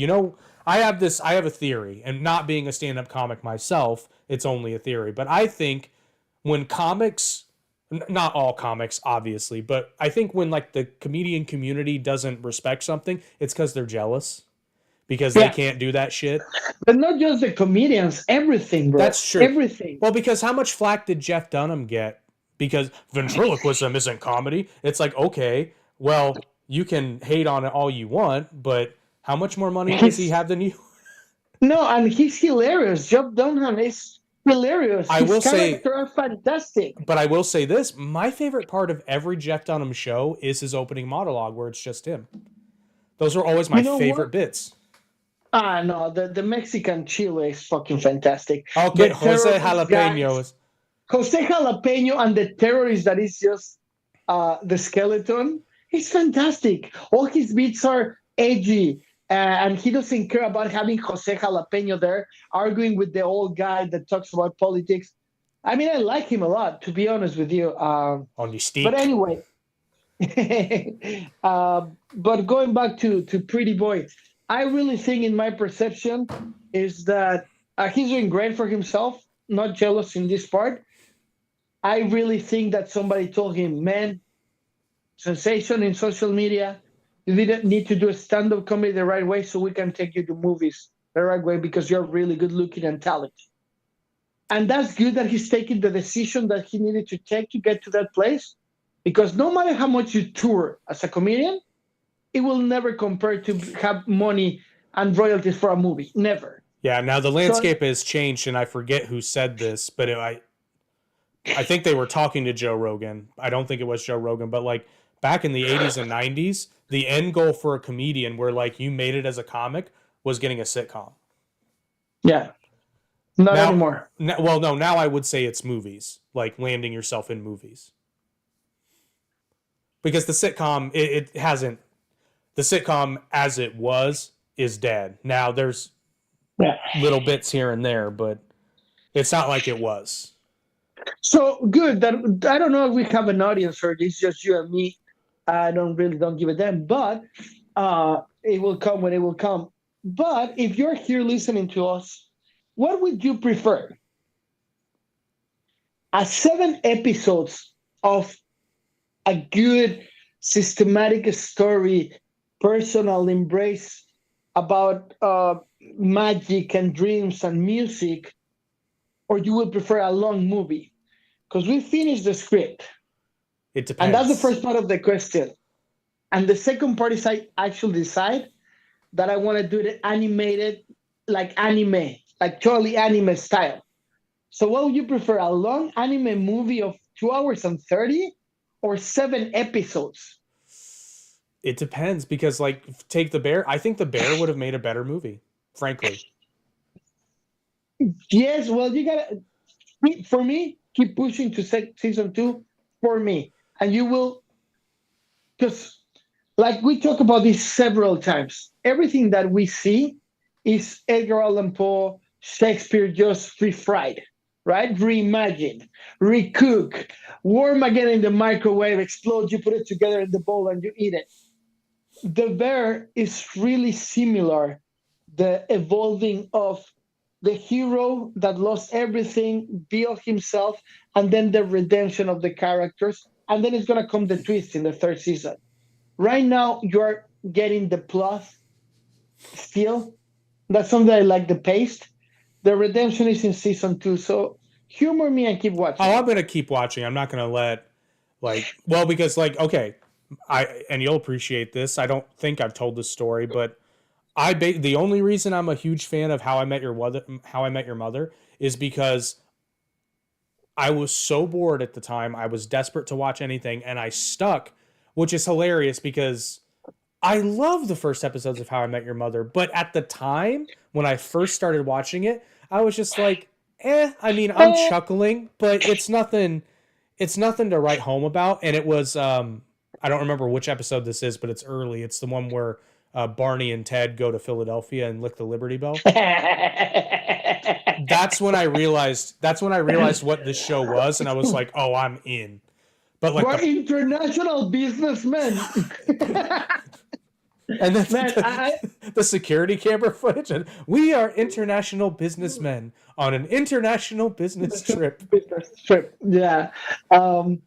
[SPEAKER 1] I have a theory, and not being a stand-up comic myself, it's only a theory. But I think when comics, not all comics, obviously, but I think when like the comedian community doesn't respect something, it's because they're jealous. Because they can't do that shit.
[SPEAKER 2] But not just the comedians, everything, bro.
[SPEAKER 1] That's true.
[SPEAKER 2] Everything.
[SPEAKER 1] Well, because how much flack did Jeff Dunham get? Because ventriloquism isn't comedy. It's like, okay, well, you can hate on it all you want, but how much more money does he have than you?
[SPEAKER 2] No, and he's hilarious. Jeff Dunham is hilarious. His characters are fantastic.
[SPEAKER 1] But I will say this. My favorite part of every Jeff Dunham show is his opening monologue where it's just him. Those are always my favorite bits.
[SPEAKER 2] No, the Mexican chile is fucking fantastic.
[SPEAKER 1] Okay, Jose Jalapeno.
[SPEAKER 2] Jose Jalapeno and the terrorist that is just the skeleton. He's fantastic. All his beats are edgy. and he doesn't care about having Jose Jalapeno there arguing with the old guy that talks about politics. I mean, I like him a lot, to be honest with you.
[SPEAKER 1] On your
[SPEAKER 2] But
[SPEAKER 1] steak.
[SPEAKER 2] anyway, but going back to Pretty Boy, I really think, in my perception, is that he's doing great for himself. Not jealous in this part. I really think that somebody told him, man, sensation in social media. You didn't need to do a stand-up comedy the right way, so we can take you to movies the right way because you're really good looking and talented. And that's good that he's taking the decision that he needed to take to get to that place. Because no matter how much you tour as a comedian, it will never compare to have money and royalties for a movie. Never.
[SPEAKER 1] Yeah, now the landscape has changed, and I forget who said this, but I think they were talking to Joe Rogan. I don't think it was Joe Rogan, but like back in the 80s and 90s, the end goal for a comedian where like you made it as a comic was getting a sitcom.
[SPEAKER 2] Yeah. Not anymore.
[SPEAKER 1] Well, no, now I would say it's movies, like landing yourself in movies. Because the sitcom, it hasn't, the sitcom as it was is dead. Now there's little bits here and there, but it's not like it was.
[SPEAKER 2] So good that I don't know if we have an audience or it's just you and me. I don't give a damn, but it will come when it will come. But if you're here listening to us, what would you prefer? 7 episodes of a good systematic story, personal embrace about magic and dreams and music, or you would prefer a long movie? Because we finished the script.
[SPEAKER 1] It depends.
[SPEAKER 2] And that's the first part of the question. And the second part is I actually decide that I want to do it animated, like anime, like totally anime style. So what would you prefer, a long anime movie of 2 hours and 30 or 7 episodes?
[SPEAKER 1] It depends because like take The Bear. I think The Bear would have made a better movie, frankly.
[SPEAKER 2] Yes, well, you gotta, for me, keep pushing to season 2 for me. And you will, because like we talk about this several times, everything that we see is Edgar Allan Poe, Shakespeare just refried, right? Reimagined, recook, warm again in the microwave, explode, you put it together in the bowl and you eat it. The Bear is really similar, the evolving of the hero that lost everything, built himself, and then the redemption of the characters. And then it's going to come the twist in the 3rd season. Right now, you're getting the plot still. That's something I like, the pace. The redemption is in season 2. So humor me and keep watching.
[SPEAKER 1] Oh, I'm going to keep watching. I'm not going to let, because, okay, and you'll appreciate this. I don't think I've told this story, but the only reason I'm a huge fan of How I Met Your Mother is because I was so bored at the time. I was desperate to watch anything, and I stuck, which is hilarious because I love the first episodes of How I Met Your Mother. But at the time, when I first started watching it, I was just like, I mean, I'm chuckling, but it's nothing to write home about. And it was, I don't remember which episode this is, but it's early. It's the one where Barney and Ted go to Philadelphia and lick the Liberty Bell. That's when I realized what this show was, and I was like, "Oh, I'm in." But like,
[SPEAKER 2] we're international businessmen.
[SPEAKER 1] And then the security camera footage, and we are international businessmen on an international business trip.
[SPEAKER 2] Yeah.
[SPEAKER 1] You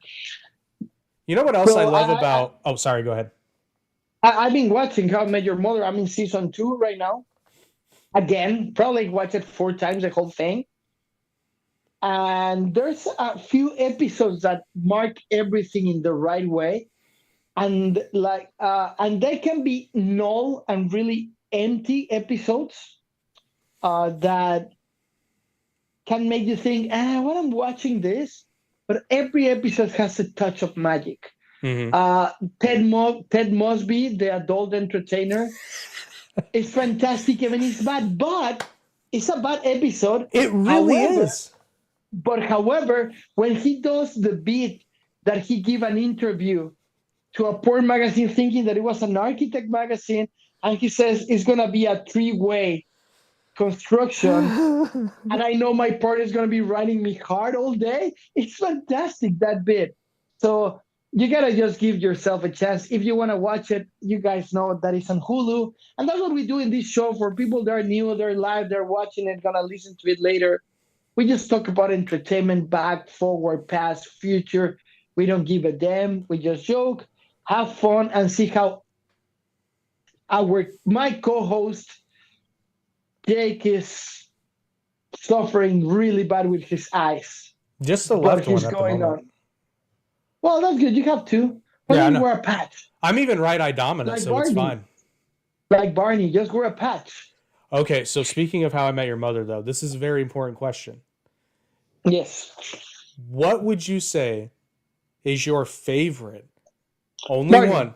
[SPEAKER 1] know what else I love about? Oh, sorry. Go ahead.
[SPEAKER 2] I've been watching How I Met Your Mother. I'm in season 2 right now. Again, probably watched it 4 times, the whole thing. And there's a few episodes that mark everything in the right way. And and they can be null and really empty episodes that can make you think, what I'm watching this? But every episode has a touch of magic.
[SPEAKER 1] Mm-hmm.
[SPEAKER 2] Ted Mosby, the adult entertainer, is fantastic. I mean, it's bad, but it's a bad episode.
[SPEAKER 1] It really is.
[SPEAKER 2] But however, when he does the bit that he gave an interview to a porn magazine thinking that it was an architect magazine, and he says it's gonna be a 3-way construction, and I know my partner is gonna be riding me hard all day. It's fantastic, that bit. So you gotta just give yourself a chance. If you wanna watch it, you guys know that it's on Hulu, and that's what we do in this show for people that are new, they're live, they're watching it, gonna listen to it later. We just talk about entertainment, back, forward, past, future. We don't give a damn. We just joke, have fun, and see how my co-host Jake is suffering really bad with his eyes.
[SPEAKER 1] Just the
[SPEAKER 2] But
[SPEAKER 1] left one
[SPEAKER 2] he's
[SPEAKER 1] at the
[SPEAKER 2] going
[SPEAKER 1] moment.
[SPEAKER 2] on. Well, that's good. You have two. Why
[SPEAKER 1] Yeah, I
[SPEAKER 2] don't you
[SPEAKER 1] know.
[SPEAKER 2] wear a patch?
[SPEAKER 1] I'm even right-eye dominant,
[SPEAKER 2] Like
[SPEAKER 1] so it's
[SPEAKER 2] Barney.
[SPEAKER 1] fine.
[SPEAKER 2] Like Barney, just wear a patch.
[SPEAKER 1] Okay, so speaking of How I Met Your Mother, though, this is a very important question.
[SPEAKER 2] Yes.
[SPEAKER 1] What would you say is your favorite, only
[SPEAKER 2] Barney.
[SPEAKER 1] one,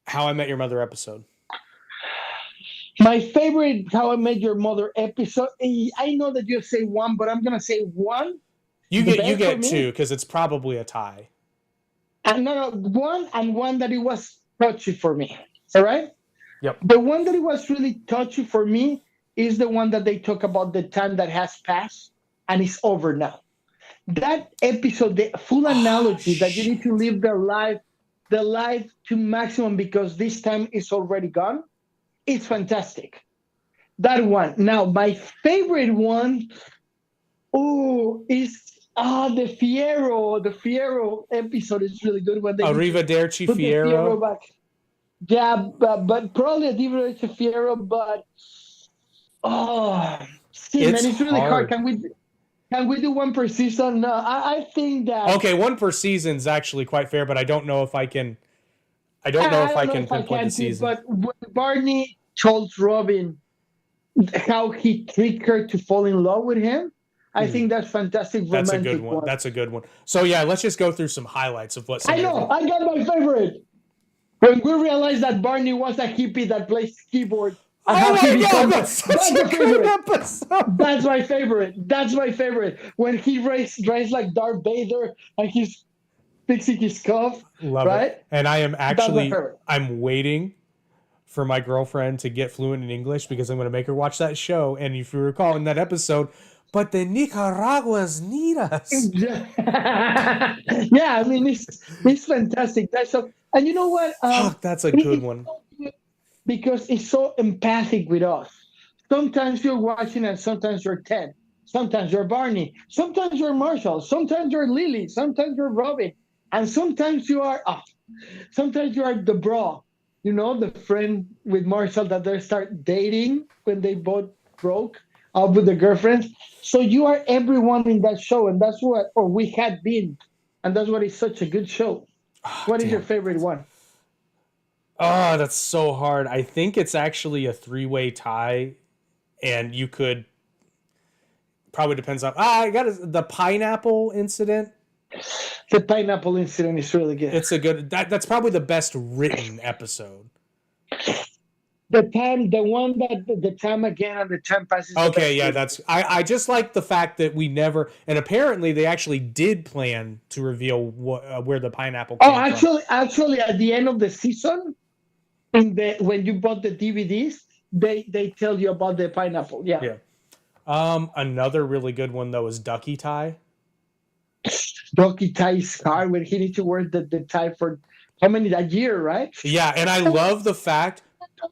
[SPEAKER 1] How I Met Your Mother episode?
[SPEAKER 2] My favorite How I Met Your Mother episode. I know that you say one, but I'm gonna say one.
[SPEAKER 1] You
[SPEAKER 2] The
[SPEAKER 1] get
[SPEAKER 2] best for me?
[SPEAKER 1] two because it's probably a tie.
[SPEAKER 2] And no, one that it was touchy for me. All right.
[SPEAKER 1] Yep.
[SPEAKER 2] The one that it was really touchy for me is the one that they talk about the time that has passed and it's over now. That episode, the full analogy that you need to live the life to maximum because this time is already gone. It's fantastic. That one. Now, my favorite one, is the Fierro. The Fierro episode is really good when they
[SPEAKER 1] Arrivederci
[SPEAKER 2] put the
[SPEAKER 1] Fierro.
[SPEAKER 2] back. Yeah, but probably a different Fierro, but it's really hard. Can we do one per season? No, I think that.
[SPEAKER 1] Okay, one per season is actually quite fair, but I don't know if I can. I don't know if I can pinpoint the season.
[SPEAKER 2] But when Barney told Robin how he tricked her to fall in love with him, I think that's fantastic.
[SPEAKER 1] That's a good one. That's a good one. So yeah, let's just go through some highlights of what.
[SPEAKER 2] I know. I got my favorite. When we realized that Barney was a hippie that plays keyboard.
[SPEAKER 1] Oh my god, that's such a good episode.
[SPEAKER 2] That's my favorite. When he dressed like Darth Vader and he's fixing his cuff.
[SPEAKER 1] Love
[SPEAKER 2] right?
[SPEAKER 1] it. And I am actually, I'm waiting for my girlfriend to get fluent in English because I'm going to make her watch that show. And if you recall in that episode, but the Nicaraguans need us.
[SPEAKER 2] Yeah, I mean, it's fantastic. And you know what?
[SPEAKER 1] That's a good one.
[SPEAKER 2] Because it's so empathic with us. Sometimes you're watching and sometimes you're Ted. Sometimes you're Barney. Sometimes you're Marshall. Sometimes you're Lily. Sometimes you're Robin. And sometimes you are the bra. You know, the friend with Marshall that they start dating when they both broke up with the girlfriends. So you are everyone in that show. And that's what, or we had been. And that's what is such a good show. What is your favorite one?
[SPEAKER 1] Oh, that's so hard. I think it's actually a 3-way tie, and you could probably depends on. I got the pineapple incident.
[SPEAKER 2] The pineapple incident is really good.
[SPEAKER 1] It's a good. That's probably the best written episode.
[SPEAKER 2] The time again and the time passes.
[SPEAKER 1] Okay, yeah, that's. I just like the fact that we never, and apparently they actually did plan to reveal where the pineapple came from.
[SPEAKER 2] Actually, at the end of the season. When you bought the DVDs, they tell you about the pineapple. Yeah.
[SPEAKER 1] Another really good one though is Ducky Tie.
[SPEAKER 2] Ducky Tie's car when he needs to wear the tie for a year, right?
[SPEAKER 1] Yeah, and I love the fact.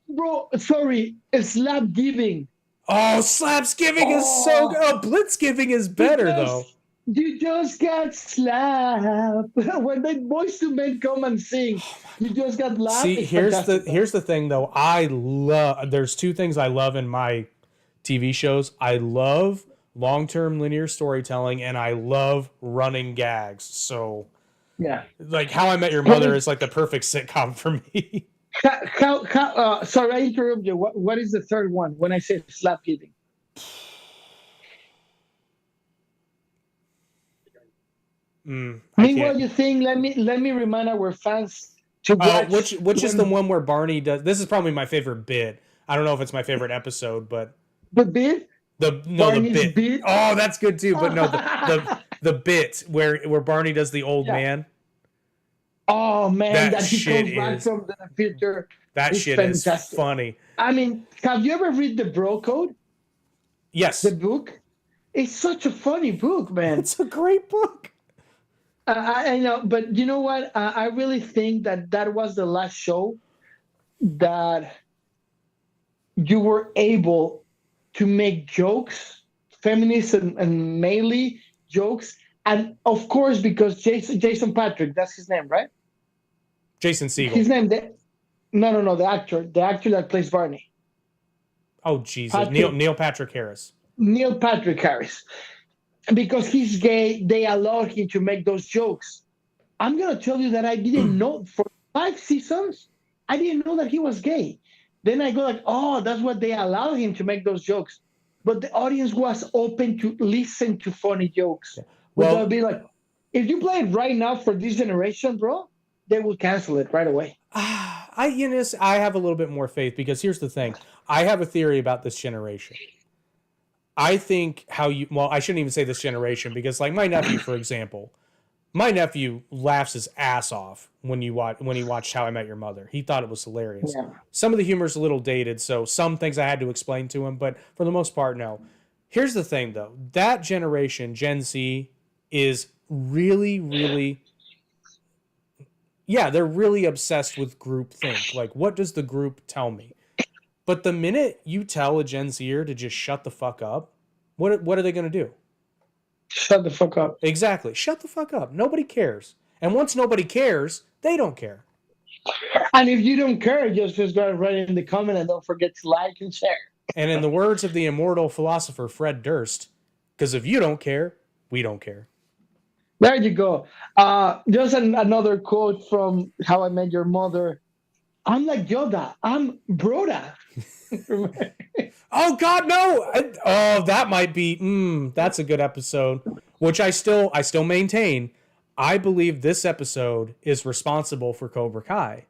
[SPEAKER 2] Bro, sorry, slap giving.
[SPEAKER 1] Oh, Slapsgiving is so good. Oh, Blitzgiving is better though.
[SPEAKER 2] You just got slapped. When the Boys to Men come and sing, you just got laughed.
[SPEAKER 1] See, here's the thing though. There's two things I love in my TV shows. I love long-term linear storytelling and I love running gags. So
[SPEAKER 2] yeah.
[SPEAKER 1] Like How I Met Your Mother is like the perfect sitcom for me.
[SPEAKER 2] Sorry, I interrupt you. What is the third one when I say slap giving? Meanwhile, you think? Let me remind our fans to watch.
[SPEAKER 1] Which is the one where Barney does? This is probably my favorite bit. I don't know if it's my favorite episode, but
[SPEAKER 2] the bit.
[SPEAKER 1] The bit. Oh, that's good too. But no, the bit where Barney does the old man.
[SPEAKER 2] Oh man, that he comes back from the future
[SPEAKER 1] That
[SPEAKER 2] It's
[SPEAKER 1] shit
[SPEAKER 2] fantastic.
[SPEAKER 1] is funny.
[SPEAKER 2] I mean, have you ever read the Bro Code?
[SPEAKER 1] Yes.
[SPEAKER 2] The book? It's such a funny book, man.
[SPEAKER 1] It's a great book.
[SPEAKER 2] I know, but you know what? I really think that was the last show that you were able to make jokes, feminist and mainly jokes, and of course because Jason Patrick, that's his name, right?
[SPEAKER 1] Jason Segel.
[SPEAKER 2] His name, no, the actor that plays Barney.
[SPEAKER 1] Oh Jesus, Neil Patrick Harris.
[SPEAKER 2] Neil Patrick Harris, because he's gay, they allowed him to make those jokes. I'm gonna tell you that I didn't know for 5 seasons. I didn't know that he was gay. Then I go like, oh, that's what they allowed him to make those jokes. But the audience was open to listen to funny jokes. Yeah. Well, without being like, if you play it right now for this generation, bro, they will cancel it right away.
[SPEAKER 1] I have a little bit more faith because here's the thing. I have a theory about this generation. I think I shouldn't even say this generation because like my nephew, for example, my nephew laughs his ass off when he watched How I Met Your Mother. He thought it was hilarious. Yeah. Some of the humor is a little dated, so some things I had to explain to him, but for the most part, no. Here's the thing, though. That generation, Gen Z, is really, really... Yeah, they're really obsessed with groupthink. Like, what does the group tell me? But the minute you tell a Gen Zer to just shut the fuck up, what are they going to do?
[SPEAKER 2] Shut the fuck up.
[SPEAKER 1] Exactly. Shut the fuck up. Nobody cares. And once nobody cares, they don't care.
[SPEAKER 2] And if you don't care, just go right in the comment and don't forget to like and share.
[SPEAKER 1] And in the words of the immortal philosopher Fred Durst, because if you don't care, we don't care.
[SPEAKER 2] There you go. Just another quote from How I Met Your Mother. I'm like Yoda. I'm Broda.
[SPEAKER 1] Oh God, no! That might be. That's a good episode. Which I still maintain. I believe this episode is responsible for Cobra Kai.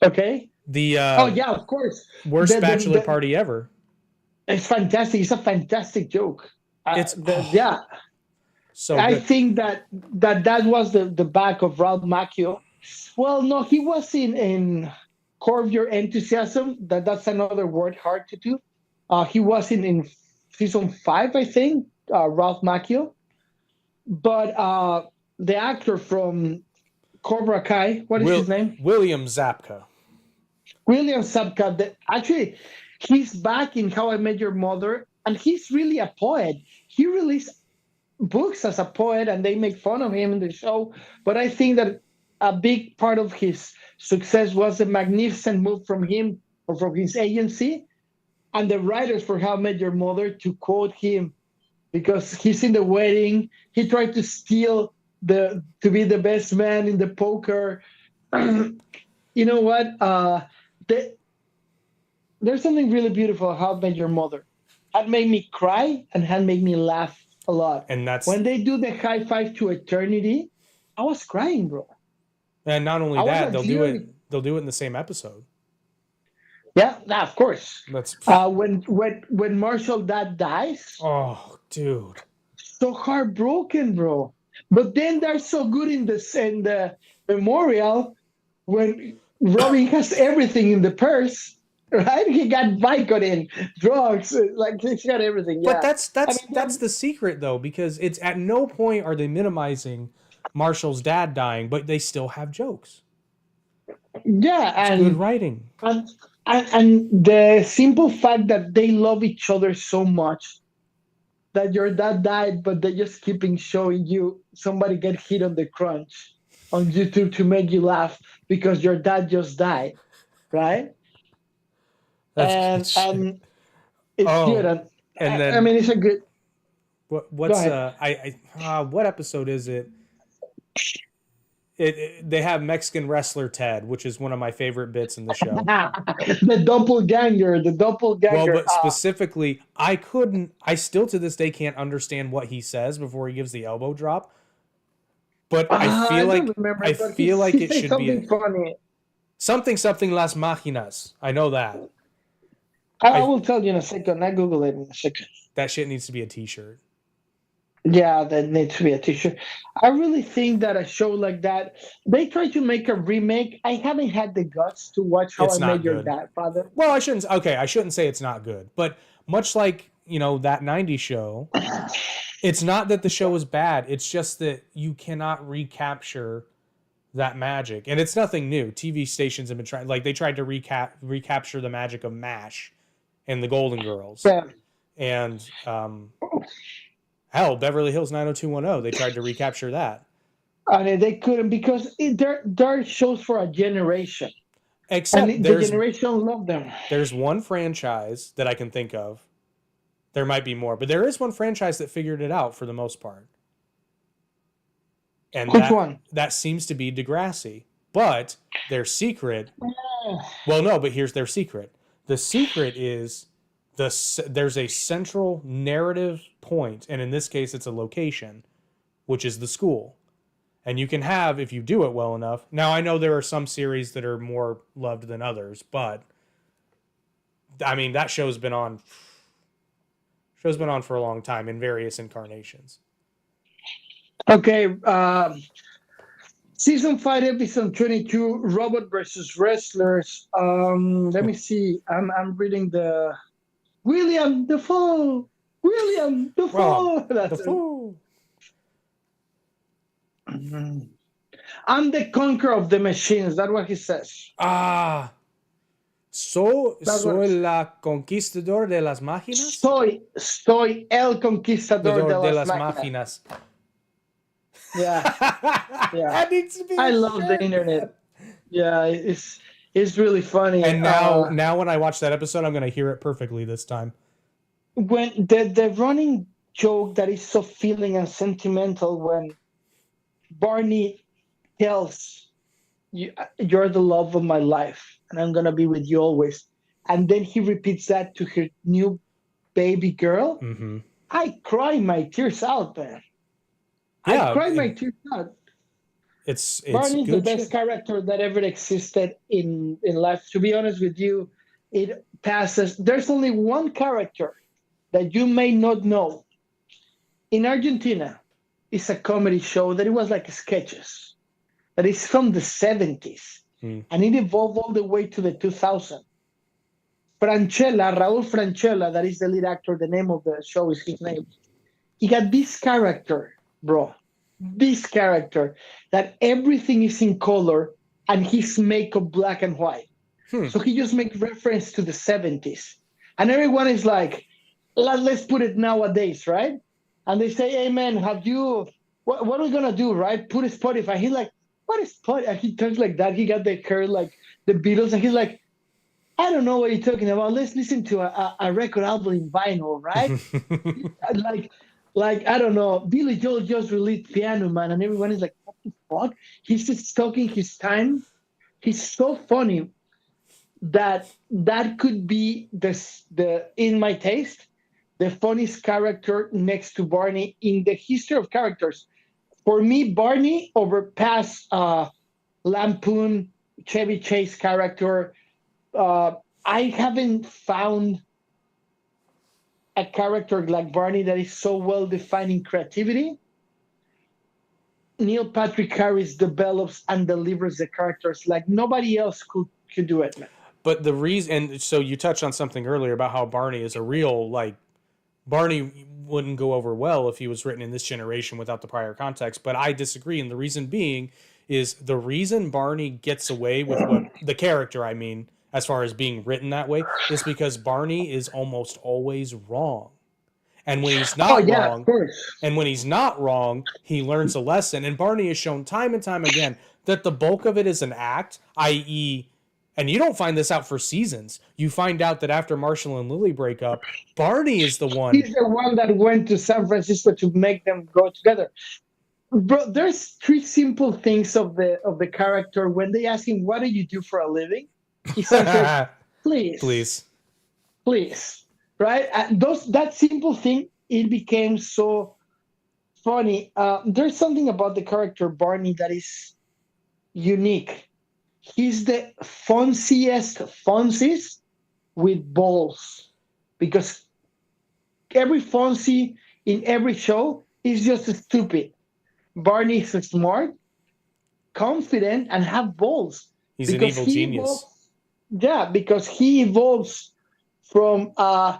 [SPEAKER 2] Okay.
[SPEAKER 1] Yeah,
[SPEAKER 2] of course.
[SPEAKER 1] Worst bachelor party ever.
[SPEAKER 2] It's fantastic. It's a fantastic joke. Yeah.
[SPEAKER 1] So
[SPEAKER 2] I think that was the back of Ralph Macchio. Well, no, he was in Curb Your Enthusiasm. That's another word hard to do. He was in season 5, I think, Ralph Macchio. But the actor from Cobra Kai, what is his name?
[SPEAKER 1] William Zabka.
[SPEAKER 2] William Zabka. Actually, he's back in How I Met Your Mother, and he's really a poet. He released books as a poet, and they make fun of him in the show. But I think that a big part of his success was a magnificent move from him or from his agency and the writers for How I Met Your Mother to quote him because he's in the wedding. He tried to steal to be the best man in the poker. You know what? There's something really beautiful about How I Met Your Mother. Had made me cry and had made me laugh a lot.
[SPEAKER 1] And that's
[SPEAKER 2] when they do the high five to eternity, I was crying, bro.
[SPEAKER 1] And not only that, they'll do it in the same episode.
[SPEAKER 2] Yeah, of course.
[SPEAKER 1] That's
[SPEAKER 2] when Marshall dad dies.
[SPEAKER 1] Oh, dude.
[SPEAKER 2] So heartbroken, bro. But then they're so good in the memorial when Robin has everything in the purse. Right? He got Vicodin, drugs, like he's got everything. Yeah.
[SPEAKER 1] But that's the secret though, because it's at no point are they minimizing Marshall's dad dying, but they still have jokes.
[SPEAKER 2] Yeah,
[SPEAKER 1] and good writing.
[SPEAKER 2] And the simple fact that they love each other so much that your dad died, but they just keeping showing you somebody get hit on the crunch on YouTube to make you laugh because your dad just died, right? And it's good. And then I mean, it's a good.
[SPEAKER 1] What episode is it? They have Mexican wrestler Ted, which is one of my favorite bits in the show.
[SPEAKER 2] the doppelganger.
[SPEAKER 1] Well, but specifically, I still to this day can't understand what he says before he gives the elbow drop. But I feel like it should be
[SPEAKER 2] funny.
[SPEAKER 1] Something Las Máquinas. I know that.
[SPEAKER 2] I will tell you in a second. I Google it in a second.
[SPEAKER 1] That shit needs to be a t-shirt.
[SPEAKER 2] Yeah, that needs to be a t-shirt. I really think that a show like that, they try to make a remake. I haven't had the guts to watch How
[SPEAKER 1] It's
[SPEAKER 2] I Met
[SPEAKER 1] not
[SPEAKER 2] Your
[SPEAKER 1] good.
[SPEAKER 2] Dad, Father.
[SPEAKER 1] Well, I shouldn't say it's not good, but much like, that 90s show, it's not that the show is bad. It's just that you cannot recapture that magic. And it's nothing new. TV stations have been trying, like they tried to recapture the magic of MASH and the Golden Girls.
[SPEAKER 2] Yeah.
[SPEAKER 1] And hell, Beverly Hills 90210, they tried to recapture that.
[SPEAKER 2] And they couldn't because they're shows for a generation.
[SPEAKER 1] Except
[SPEAKER 2] And the generation loved them.
[SPEAKER 1] there's one franchise that I can think of. There might be more, but there is one franchise that figured it out for the most part. And
[SPEAKER 2] Which one?
[SPEAKER 1] That seems to be Degrassi. But their secret, well, no, but here's their secret. The secret is there's a central narrative point, and in this case, it's a location, which is the school. And you can have, if you do it well enough. Now, I know there are some series that are more loved than others, but I mean, that show's been on for a long time in various incarnations.
[SPEAKER 2] Okay, season 5, episode 22, Robot versus Wrestlers. Let me see. I'm reading the William Dafoe. William Dafoe.
[SPEAKER 1] Well, Dafoe.
[SPEAKER 2] I'm the conqueror of the machines. That's what he says.
[SPEAKER 1] Soy la conquistador de las máquinas.
[SPEAKER 2] Soy el conquistador de las máquinas. Yeah. Yeah.
[SPEAKER 1] That needs to be
[SPEAKER 2] I love the internet. Yeah, it's really funny.
[SPEAKER 1] And now when I watch that episode, I'm going to hear it perfectly this time.
[SPEAKER 2] When the running joke that is so feeling and sentimental when Barney tells you, "You're the love of my life, and I'm going to be with you always." And then he repeats that to her new baby girl.
[SPEAKER 1] Mm-hmm.
[SPEAKER 2] I cry my tears out, man.
[SPEAKER 1] Yeah,
[SPEAKER 2] I cry my tears out.
[SPEAKER 1] It's
[SPEAKER 2] Barney's
[SPEAKER 1] good
[SPEAKER 2] the best character that ever existed in life. To be honest with you, it passes. There's only one character that you may not know. In Argentina, it's a comedy show that it was like sketches. That is from the 70s. And it evolved all the way to the 2000s. Raúl Franchella, that is the lead actor, the name of the show is his name. He got this character, bro. This character that everything is in color and his makeup black and white. So he just makes reference to the 70s. And everyone is like, let's put it nowadays, right? And they say, hey, man, what are we going to do, right? Put a Spotify. He's like, what is Spotify? And he turns like that. He got the hair like the Beatles. And he's like, I don't know what you're talking about. Let's listen to a record album in vinyl, right? Like, I don't know, Billy Joel just released Piano Man, and everyone is like, what the fuck? He's just talking his time. He's so funny that could be the in my taste, the funniest character next to Barney in the history of characters. For me, Barney overpassed Lampoon, Chevy Chase character. I haven't found a character like Barney that is so well defined in creativity. Neil Patrick Harris develops and delivers the characters like nobody else could do it, man.
[SPEAKER 1] But the reason, and so you touched on something earlier about how Barney is a real, like, Barney wouldn't go over well if he was written in this generation without the prior context, but I disagree, and the reason being is the reason Barney gets away with what the character, I mean, as far as being written that way, is because Barney is almost always wrong. And when he's not wrong, he learns a lesson. And Barney has shown time and time again that the bulk of it is an act, i.e., and you don't find this out for seasons. You find out that after Marshall and Lily break up, Barney is the one.
[SPEAKER 2] He's the one that went to San Francisco to make them go together. Bro, there's 3 simple things of the character. When they ask him, what do you do for a living? He says, please. Right? That simple thing, it became so funny. There's something about the character Barney that is unique. He's the Fonziest with balls. Because every Fonzie in every show is just stupid. Barney is smart, confident, and have balls
[SPEAKER 1] He's an
[SPEAKER 2] because
[SPEAKER 1] evil
[SPEAKER 2] he
[SPEAKER 1] genius.
[SPEAKER 2] evolves. Yeah, because he evolves from I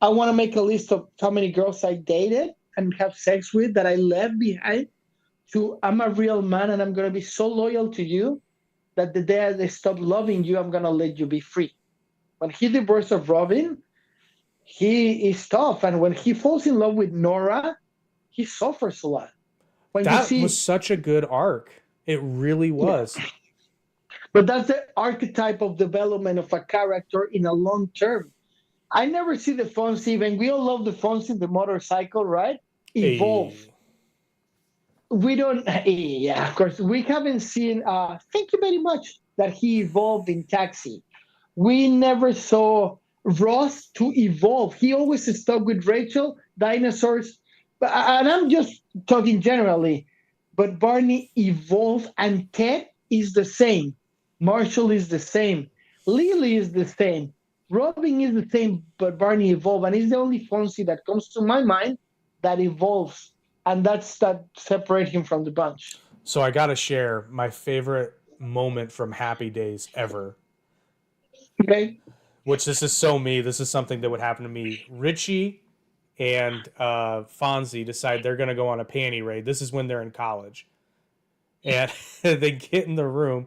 [SPEAKER 2] want to make a list of how many girls I dated and have sex with that I left behind to I'm a real man and I'm gonna be so loyal to you that the day I stop loving you, I'm gonna let you be free. When he divorced of Robin, he is tough, and when he falls in love with Nora, he suffers a lot. When you
[SPEAKER 1] That was
[SPEAKER 2] see,
[SPEAKER 1] such a good arc. It really
[SPEAKER 2] yeah,
[SPEAKER 1] was.
[SPEAKER 2] but that's the archetype of development of a character in a long term. I never see the Fonzie, when we all love the Fonzie, the motorcycle, right? Evolve.
[SPEAKER 1] Hey.
[SPEAKER 2] We don't, yeah, of course, we haven't seen, thank you very much, that he evolved in Taxi. We never saw Ross to evolve. He always stuck with Rachel, dinosaurs, and I'm just talking generally, but Barney evolved and Ted is the same. Marshall is the same. Lily is the same. Robin is the same, but Barney evolved, and he's the only Fonzie that comes to my mind that evolves, and that's that separate him from the bunch.
[SPEAKER 1] So I got to share my favorite moment from Happy Days ever,
[SPEAKER 2] Okay.
[SPEAKER 1] which this is so me. This is something that would happen to me. Richie and Fonzie decide they're going to go on a panty raid. This is when they're in college. And they get in the room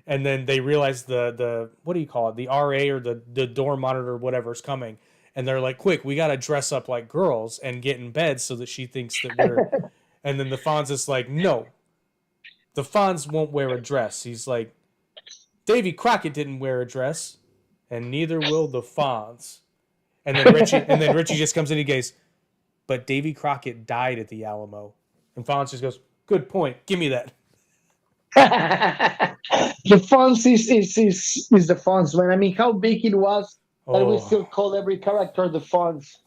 [SPEAKER 1] and then they realize the what do you call it? The RA or the door monitor, whatever's coming. And they're like, quick, we got to dress up like girls and get in bed so that she thinks that we're. And then the Fonz is like, no, the Fonz won't wear a dress. He's like, Davy Crockett didn't wear a dress, and neither will the Fonz. And then Richie just comes in and he goes, but Davy Crockett died at the Alamo. And Fonz just goes, good point. Give me that.
[SPEAKER 2] The fonts is the fonts, man. I mean, how big it was that we
[SPEAKER 1] Oh,
[SPEAKER 2] still call every character the fonts.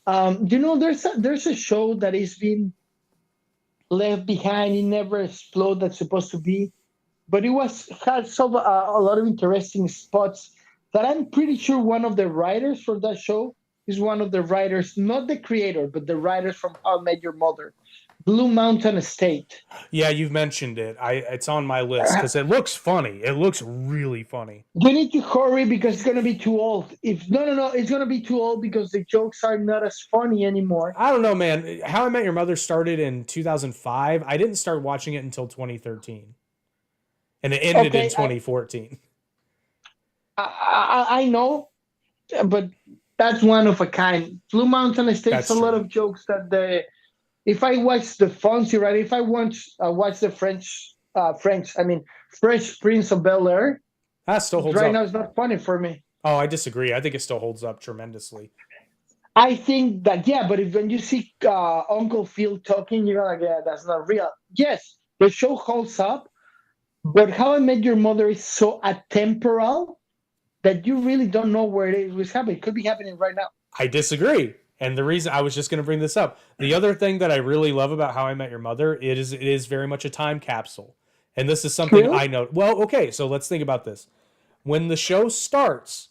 [SPEAKER 2] There's a show that is being left behind. It never exploded. That's supposed to be, but it was had a lot of interesting spots. That I'm pretty sure one of the writers for that show is one of the writers, not the creator, but the writers from How I Met Your Mother, Blue Mountain Estate.
[SPEAKER 1] yeah, you've mentioned it. It's on my list because it looks funny. It looks really funny.
[SPEAKER 2] You need to hurry because it's gonna be too old. If no, it's gonna be too old because the jokes are not as funny anymore.
[SPEAKER 1] I don't know, man. How I Met Your Mother started in 2005. I didn't start watching it until 2013, and it ended in
[SPEAKER 2] Okay,
[SPEAKER 1] 2014.
[SPEAKER 2] I know, but that's one of a kind. Blue Mountain Estate's
[SPEAKER 1] That's
[SPEAKER 2] a lot
[SPEAKER 1] true.
[SPEAKER 2] of jokes that the. If I watch the Fonzie, right? If I watch the Fresh Prince of Bel Air,
[SPEAKER 1] That still holds
[SPEAKER 2] right now
[SPEAKER 1] up.
[SPEAKER 2] it's not funny for me.
[SPEAKER 1] Oh, I disagree. I think it still holds up tremendously.
[SPEAKER 2] I think that yeah, but if when you see Uncle Phil talking, you're like, yeah, that's not real. Yes, the show holds up, but How I Met Your Mother is so atemporal that you really don't know where it was happening. It could be happening right now.
[SPEAKER 1] I disagree. And the reason I was just going to bring this up, the other thing that I really love about How I Met Your Mother, it is very much a time capsule. And this is something
[SPEAKER 2] Really?
[SPEAKER 1] I know. Well, okay, so let's think about this. When the show starts,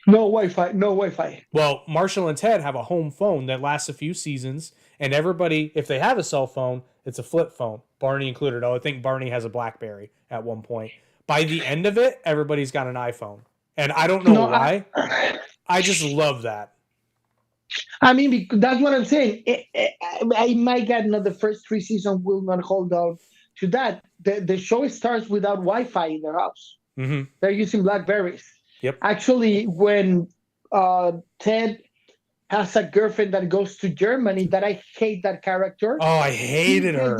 [SPEAKER 2] No Wi-Fi. No Wi-Fi.
[SPEAKER 1] well, Marshall and Ted have a home phone that lasts a few seasons, and everybody, if they have a cell phone, it's a flip phone, Barney included. Oh, I think Barney has a BlackBerry at one point. By the end of it, everybody's got an iPhone. And I don't know
[SPEAKER 2] No,
[SPEAKER 1] why. I just love that.
[SPEAKER 2] I mean, because that's what I'm saying. My God, not the first three seasons will not hold on to that. The show starts without Wi-Fi in their house.
[SPEAKER 1] Mm-hmm.
[SPEAKER 2] They're using Blackberries.
[SPEAKER 1] Yep.
[SPEAKER 2] Actually, when Ted has a girlfriend that goes to Germany, that I hate that character.
[SPEAKER 1] Oh, I hated her.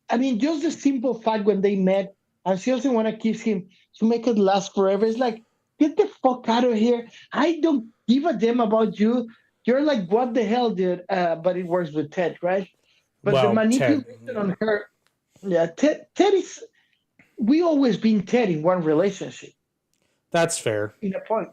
[SPEAKER 2] I mean, just the simple fact when they met, and she doesn't want to kiss him to make it last forever. It's like, get the fuck out of here. I don't give a damn about you. You're like, what the hell, dude? But it works with Ted, right? But the manipulation on her, yeah, Ted is. We always been Ted in one relationship.
[SPEAKER 1] That's fair.
[SPEAKER 2] In a point,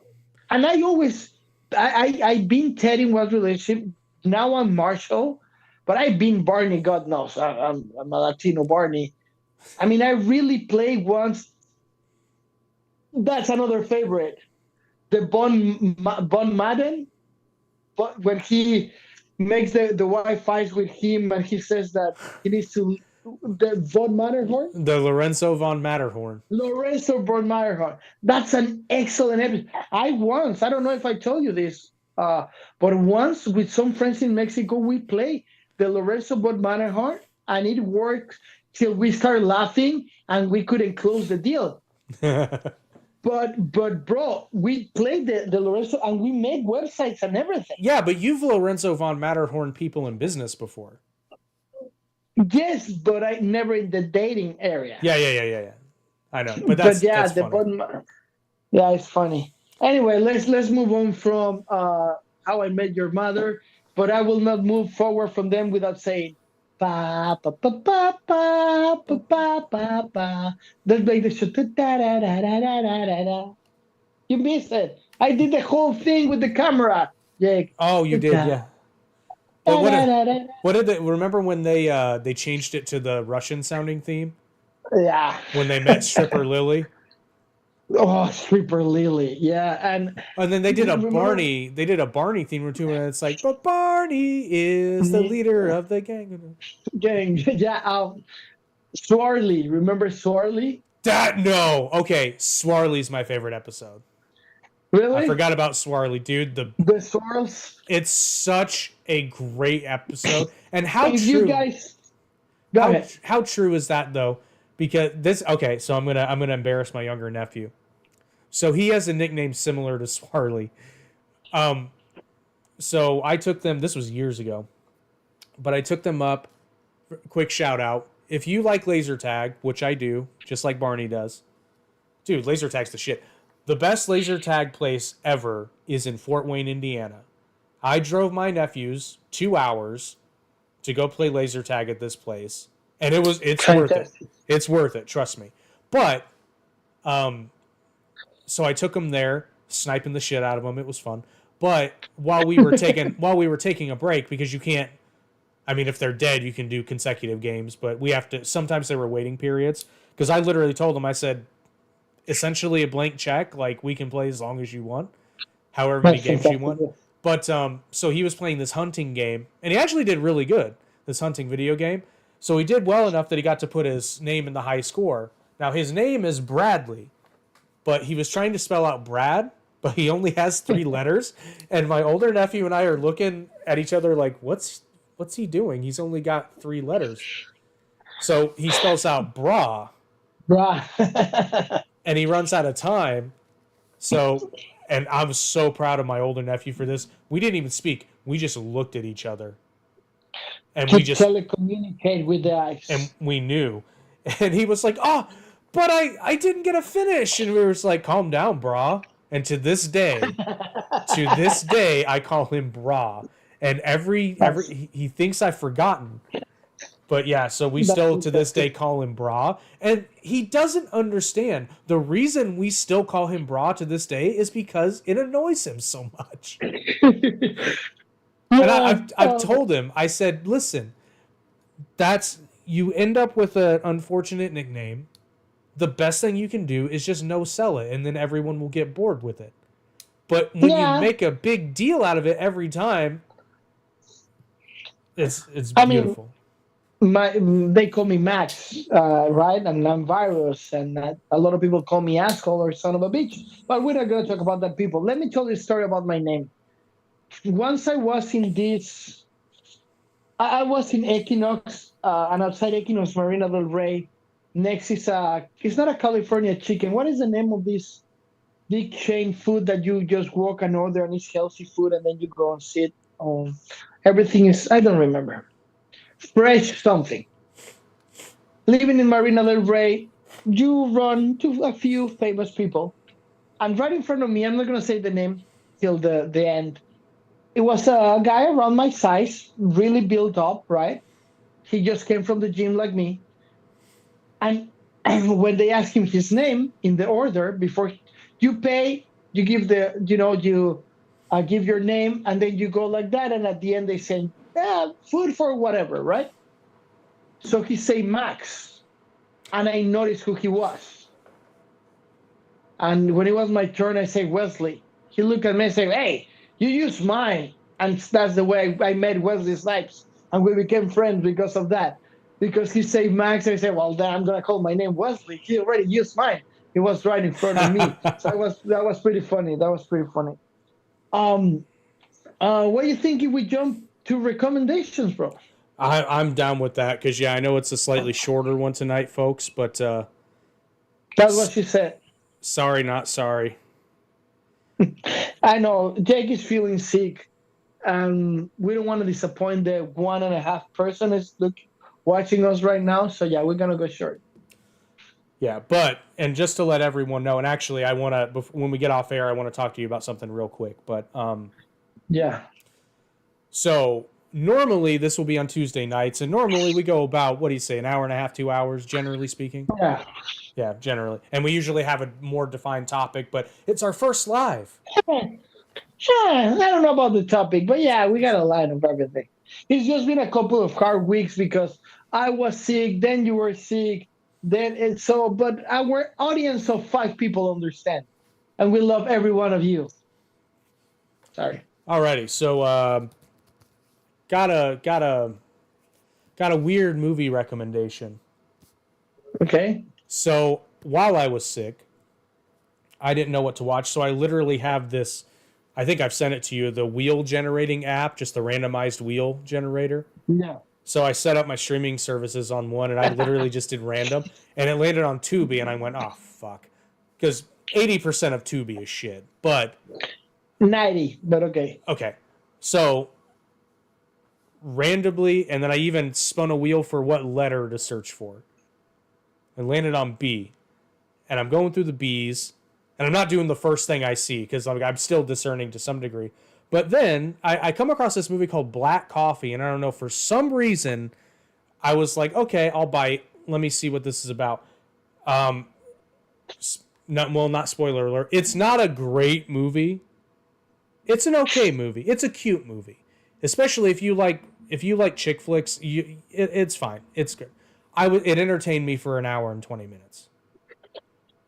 [SPEAKER 2] and I've been Ted in one relationship. Now I'm Marshall, but I've been Barney. God knows, I'm a Latino Barney. I mean, I really played once. That's another favorite. The Bon Madden, but when he makes the wife fights with him, and he says that he needs to the von Matterhorn.
[SPEAKER 1] The Lorenzo von Matterhorn.
[SPEAKER 2] Lorenzo von Matterhorn. That's an excellent episode. I don't know if I told you this, but once with some friends in Mexico, we play the Lorenzo von Matterhorn, and it worked till we started laughing and we couldn't close the deal. But bro, we played the Lorenzo and we made websites and everything.
[SPEAKER 1] Yeah, but you've Lorenzo von Matterhorn people in business before.
[SPEAKER 2] Yes, but I never in the dating area.
[SPEAKER 1] Yeah. I know, but that's funny.
[SPEAKER 2] Yeah, it's funny. Anyway, let's move on from How I Met Your Mother, but I will not move forward from them without saying pa pa pa pa pa pa pa pa pa. Let's make the shit. You missed it. I did the whole thing with the camera, Jake.
[SPEAKER 1] Oh, you did, yeah. But what did they remember when they changed it to the Russian sounding theme?
[SPEAKER 2] Yeah.
[SPEAKER 1] When they met Stripper Lily.
[SPEAKER 2] Oh, Stripper Lily, yeah, and
[SPEAKER 1] then they did a Barney theme too, and it's like, but Barney is the leader of the gang.
[SPEAKER 2] Yeah. Swarley, remember Swarley?
[SPEAKER 1] Okay, Swarley's my favorite episode.
[SPEAKER 2] Really?
[SPEAKER 1] I forgot about Swarley, dude. The
[SPEAKER 2] Swirls.
[SPEAKER 1] It's such a great episode, and how
[SPEAKER 2] if
[SPEAKER 1] true.
[SPEAKER 2] You guys, go ahead.
[SPEAKER 1] How true is that though? Because so I'm gonna embarrass my younger nephew. So he has a nickname similar to Swarley. So I took them. This was years ago, but I took them up. Quick shout out. If you like laser tag, which I do, just like Barney does, dude, laser tag's the shit. The best laser tag place ever is in Fort Wayne, Indiana. I drove my nephews 2 hours to go play laser tag at this place, and it's worth it. It's worth it, trust me. But, so I took them there, sniping the shit out of them. It was fun. But while we were taking a break, because you can't. I mean, if they're dead, you can do consecutive games, but we have to. Sometimes there were waiting periods, because I literally told them, I said, essentially a blank check, like we can play as long as you want, however many games you want. But so he was playing this hunting game, and he actually did really good, this hunting video game. So he did well enough that he got to put his name in the high score. Now his name is Bradley, but he was trying to spell out Brad, but he only has 3 letters. And my older nephew and I are looking at each other like, what's he doing? He's only got 3 letters. So he spells out bra. And he runs out of time. So, and I'm so proud of my older nephew for this. We didn't even speak. We just looked at each other. And we just
[SPEAKER 2] telecommunicate with the eyes.
[SPEAKER 1] And we knew. And he was like, oh, but I didn't get a finish. And we were just like, calm down, brah. And to this day, I call him brah. And he thinks I've forgotten. But yeah, so we still to this day call him brah. And he doesn't understand. The reason we still call him brah to this day is because it annoys him so much. And I've told him, I said, listen, you end up with an unfortunate nickname. The best thing you can do is just no sell it, and then everyone will get bored with it. But when you make a big deal out of it every time, it's beautiful.
[SPEAKER 2] They call me Max, right? And I'm Virus, and a lot of people call me asshole or son of a bitch. But we're not going to talk about that, people. Let me tell you a story about my name. Once I was in this, I was in Equinox, and outside Equinox, Marina del Rey. Next is it's not a California chicken. What is the name of this big chain food that you just walk and order, and it's healthy food, and then you go and sit on? Everything is, I don't remember. Fresh something. Living in Marina del Rey, you run to a few famous people. And right in front of me, I'm not going to say the name till the end. It was a guy around my size, really built up, right? He just came from the gym like me. And when they ask him his name in the order, before you pay, you give give your name, and then you go like that. And at the end, they say, food for whatever, right? So he say Max, and I noticed who he was. And when it was my turn, I say Wesley. He looked at me and said, hey, you use mine. And that's the way I met Wesley Snipes, and we became friends because of that. Because he said Max, I said, well, then I'm gonna call my name Wesley. He already used mine. He was right in front of me, so that was pretty funny. That was pretty funny. What do you think if we jump to recommendations, bro?
[SPEAKER 1] I'm down with that because I know it's a slightly shorter one tonight, folks. But
[SPEAKER 2] That's what she said.
[SPEAKER 1] sorry, not sorry.
[SPEAKER 2] I know Jake is feeling sick, and we don't want to disappoint the 1.5 person is watching us right now. So yeah, we're gonna go short.
[SPEAKER 1] Yeah, and just to let everyone know, and actually, I want to when we get off air, I want to talk to you about something real quick. But
[SPEAKER 2] yeah.
[SPEAKER 1] So normally this will be on Tuesday nights, and normally we go about, what do you say, an hour and a half, 2 hours, generally speaking.
[SPEAKER 2] Yeah.
[SPEAKER 1] Yeah, generally, and we usually have a more defined topic, but it's our first live.
[SPEAKER 2] Sure, I don't know about the topic, but yeah, we got a line of everything. It's just been a couple of hard weeks because I was sick, then you were sick, but our audience of 5 people understand, and we love every one of you. Sorry.
[SPEAKER 1] Alrighty, so got a weird movie recommendation.
[SPEAKER 2] Okay.
[SPEAKER 1] So while I was sick, I didn't know what to watch, so I literally have this. I think I've sent it to you, the wheel generating app, just the randomized wheel generator.
[SPEAKER 2] Yeah.
[SPEAKER 1] So I set up my streaming services on one, and I literally just did random, and it landed on Tubi, and I went, oh, fuck. Because 80% of Tubi is shit, but...
[SPEAKER 2] 90, but okay.
[SPEAKER 1] Okay. So, randomly, and then I even spun a wheel for what letter to search for. I landed on B. And I'm going through the B's, and I'm not doing the first thing I see, because I'm still discerning to some degree. But then I come across this movie called Black Coffee, and I don't know, for some reason, I was like, okay, I'll bite. Let me see what this is about. Not spoiler alert. It's not a great movie. It's an okay movie. It's a cute movie, especially if you like chick flicks. It's fine. It's good. It entertained me for an hour and 20 minutes.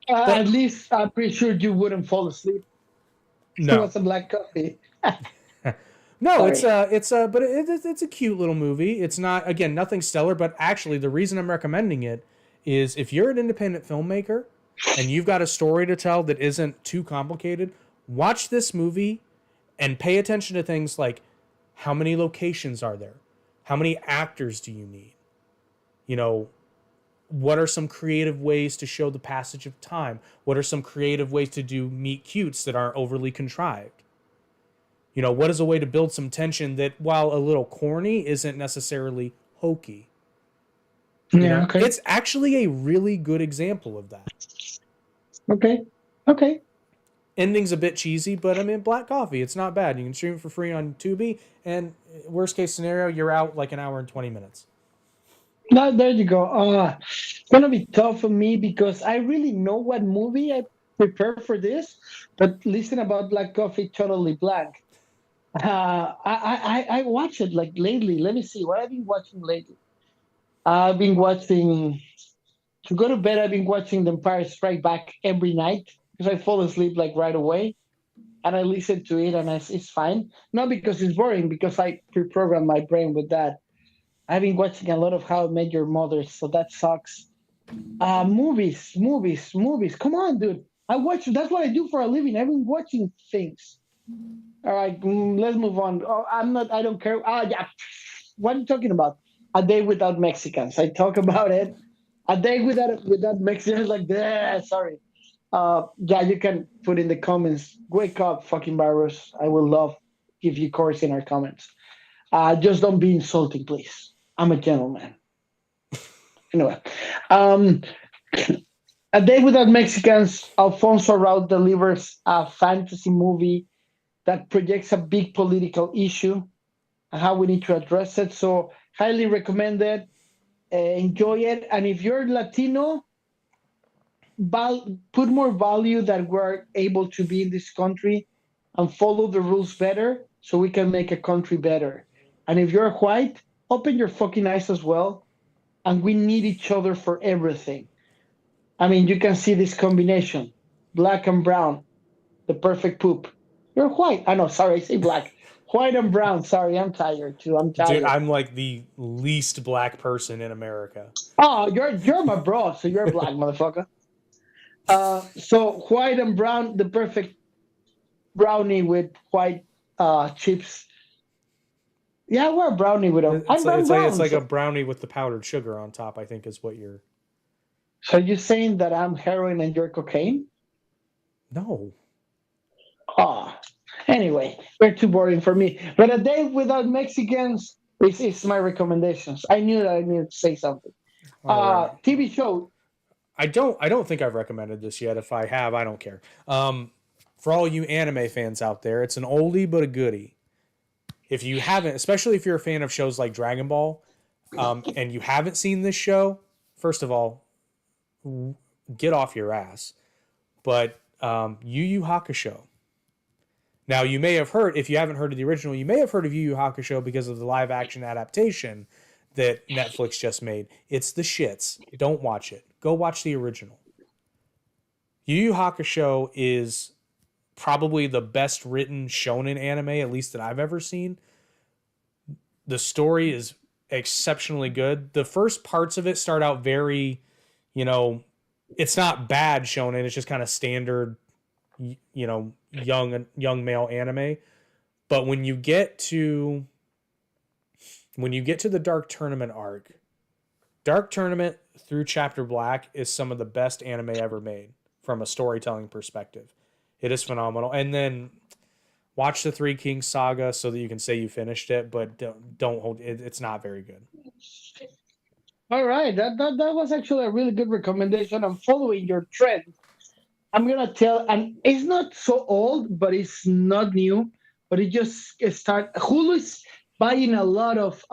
[SPEAKER 2] At least I'm pretty sure you wouldn't fall asleep.
[SPEAKER 1] No,
[SPEAKER 2] it was a Black Coffee.
[SPEAKER 1] No, sorry. it's a cute little movie. It's not, again, nothing stellar, but actually the reason I'm recommending it is if you're an independent filmmaker and you've got a story to tell that isn't too complicated, watch this movie and pay attention to things like how many locations are there? How many actors do you need? What are some creative ways to show the passage of time? What are some creative ways to do meet cutes that aren't overly contrived? What is a way to build some tension that, while a little corny, isn't necessarily hokey?
[SPEAKER 2] Okay.
[SPEAKER 1] It's actually a really good example of that.
[SPEAKER 2] Okay.
[SPEAKER 1] Ending's a bit cheesy, but I mean, Black Coffee, it's not bad. You can stream it for free on Tubi, and worst case scenario, you're out like an hour and 20 minutes.
[SPEAKER 2] Now, there you go. It's going to be tough for me because I really know what movie I prepare for this, but listen about Black Coffee, totally blank. I watch it like lately. Let me see what I've been watching lately. I've been watching, to go to bed, I've been watching The Empire Strike Back every night because I fall asleep like right away. And I listen to it and it's fine. Not because it's boring, because I pre-program my brain with that. I've been watching a lot of How I Met Your Mother, so that sucks. Movies. Come on, dude. That's what I do for a living. I've been watching things. All right, let's move on. I don't care. Yeah. What are you talking about? A Day Without Mexicans. I talk about it. A Day Without Mexicans, like that. Sorry. Yeah, you can put in the comments. Wake up, fucking virus. I will love if you course in our comments. Just don't be insulting, please. I'm a gentleman. Anyway, A Day Without Mexicans, Alfonso Arau delivers a fantasy movie that projects a big political issue and how we need to address it. So, highly recommended. Enjoy it. And if you're Latino, put more value that we're able to be in this country and follow the rules better so we can make a country better. And if you're white, open your fucking eyes as well. And we need each other for everything. I mean, you can see this combination, black and brown, the perfect poop. You're white. I know, sorry, I say black. White and brown. Sorry, I'm tired too. I'm tired.
[SPEAKER 1] Dude, I'm like the least black person in America.
[SPEAKER 2] Oh, you're my bro, so you're black, motherfucker. So white and brown, the perfect brownie with white chips. Yeah, we're a brownie with them.
[SPEAKER 1] It's like, it's
[SPEAKER 2] brown.
[SPEAKER 1] like
[SPEAKER 2] So,
[SPEAKER 1] a brownie with the powdered sugar on top, I think is what you're...
[SPEAKER 2] so you're saying that I'm heroin and you're cocaine?
[SPEAKER 1] No.
[SPEAKER 2] Oh, anyway, we're too boring for me. But a day without Mexicans is my recommendations. I knew that I needed to say something.
[SPEAKER 1] All right.
[SPEAKER 2] TV show.
[SPEAKER 1] I don't think I've recommended this yet. If I have, I don't care. For all you anime fans out there, it's an oldie but a goodie. If you haven't, especially if you're a fan of shows like Dragon Ball, and you haven't seen this show, first of all, get off your ass. But Yu Yu Hakusho. Now, you may have heard, if you haven't heard of the original, you may have heard of Yu Yu Hakusho because of the live action adaptation that Netflix just made. It's the shits. Don't watch it. Go watch the original. Yu Yu Hakusho is probably the best written shonen anime, at least that I've ever seen. The story is exceptionally good. The first parts of it start out very, it's not bad shonen. It's just kind of standard, young male anime. But when you get to the Dark Tournament arc, Dark Tournament through Chapter Black is some of the best anime ever made from a storytelling perspective. It is phenomenal. And then watch the Three Kings saga so that you can say you finished it, but don't hold it. It's not very good.
[SPEAKER 2] All right, that was actually a really good recommendation. I'm following your trend. I'm gonna tell, and it's not so old, but it's not new. But it just started. Hulu is buying a lot of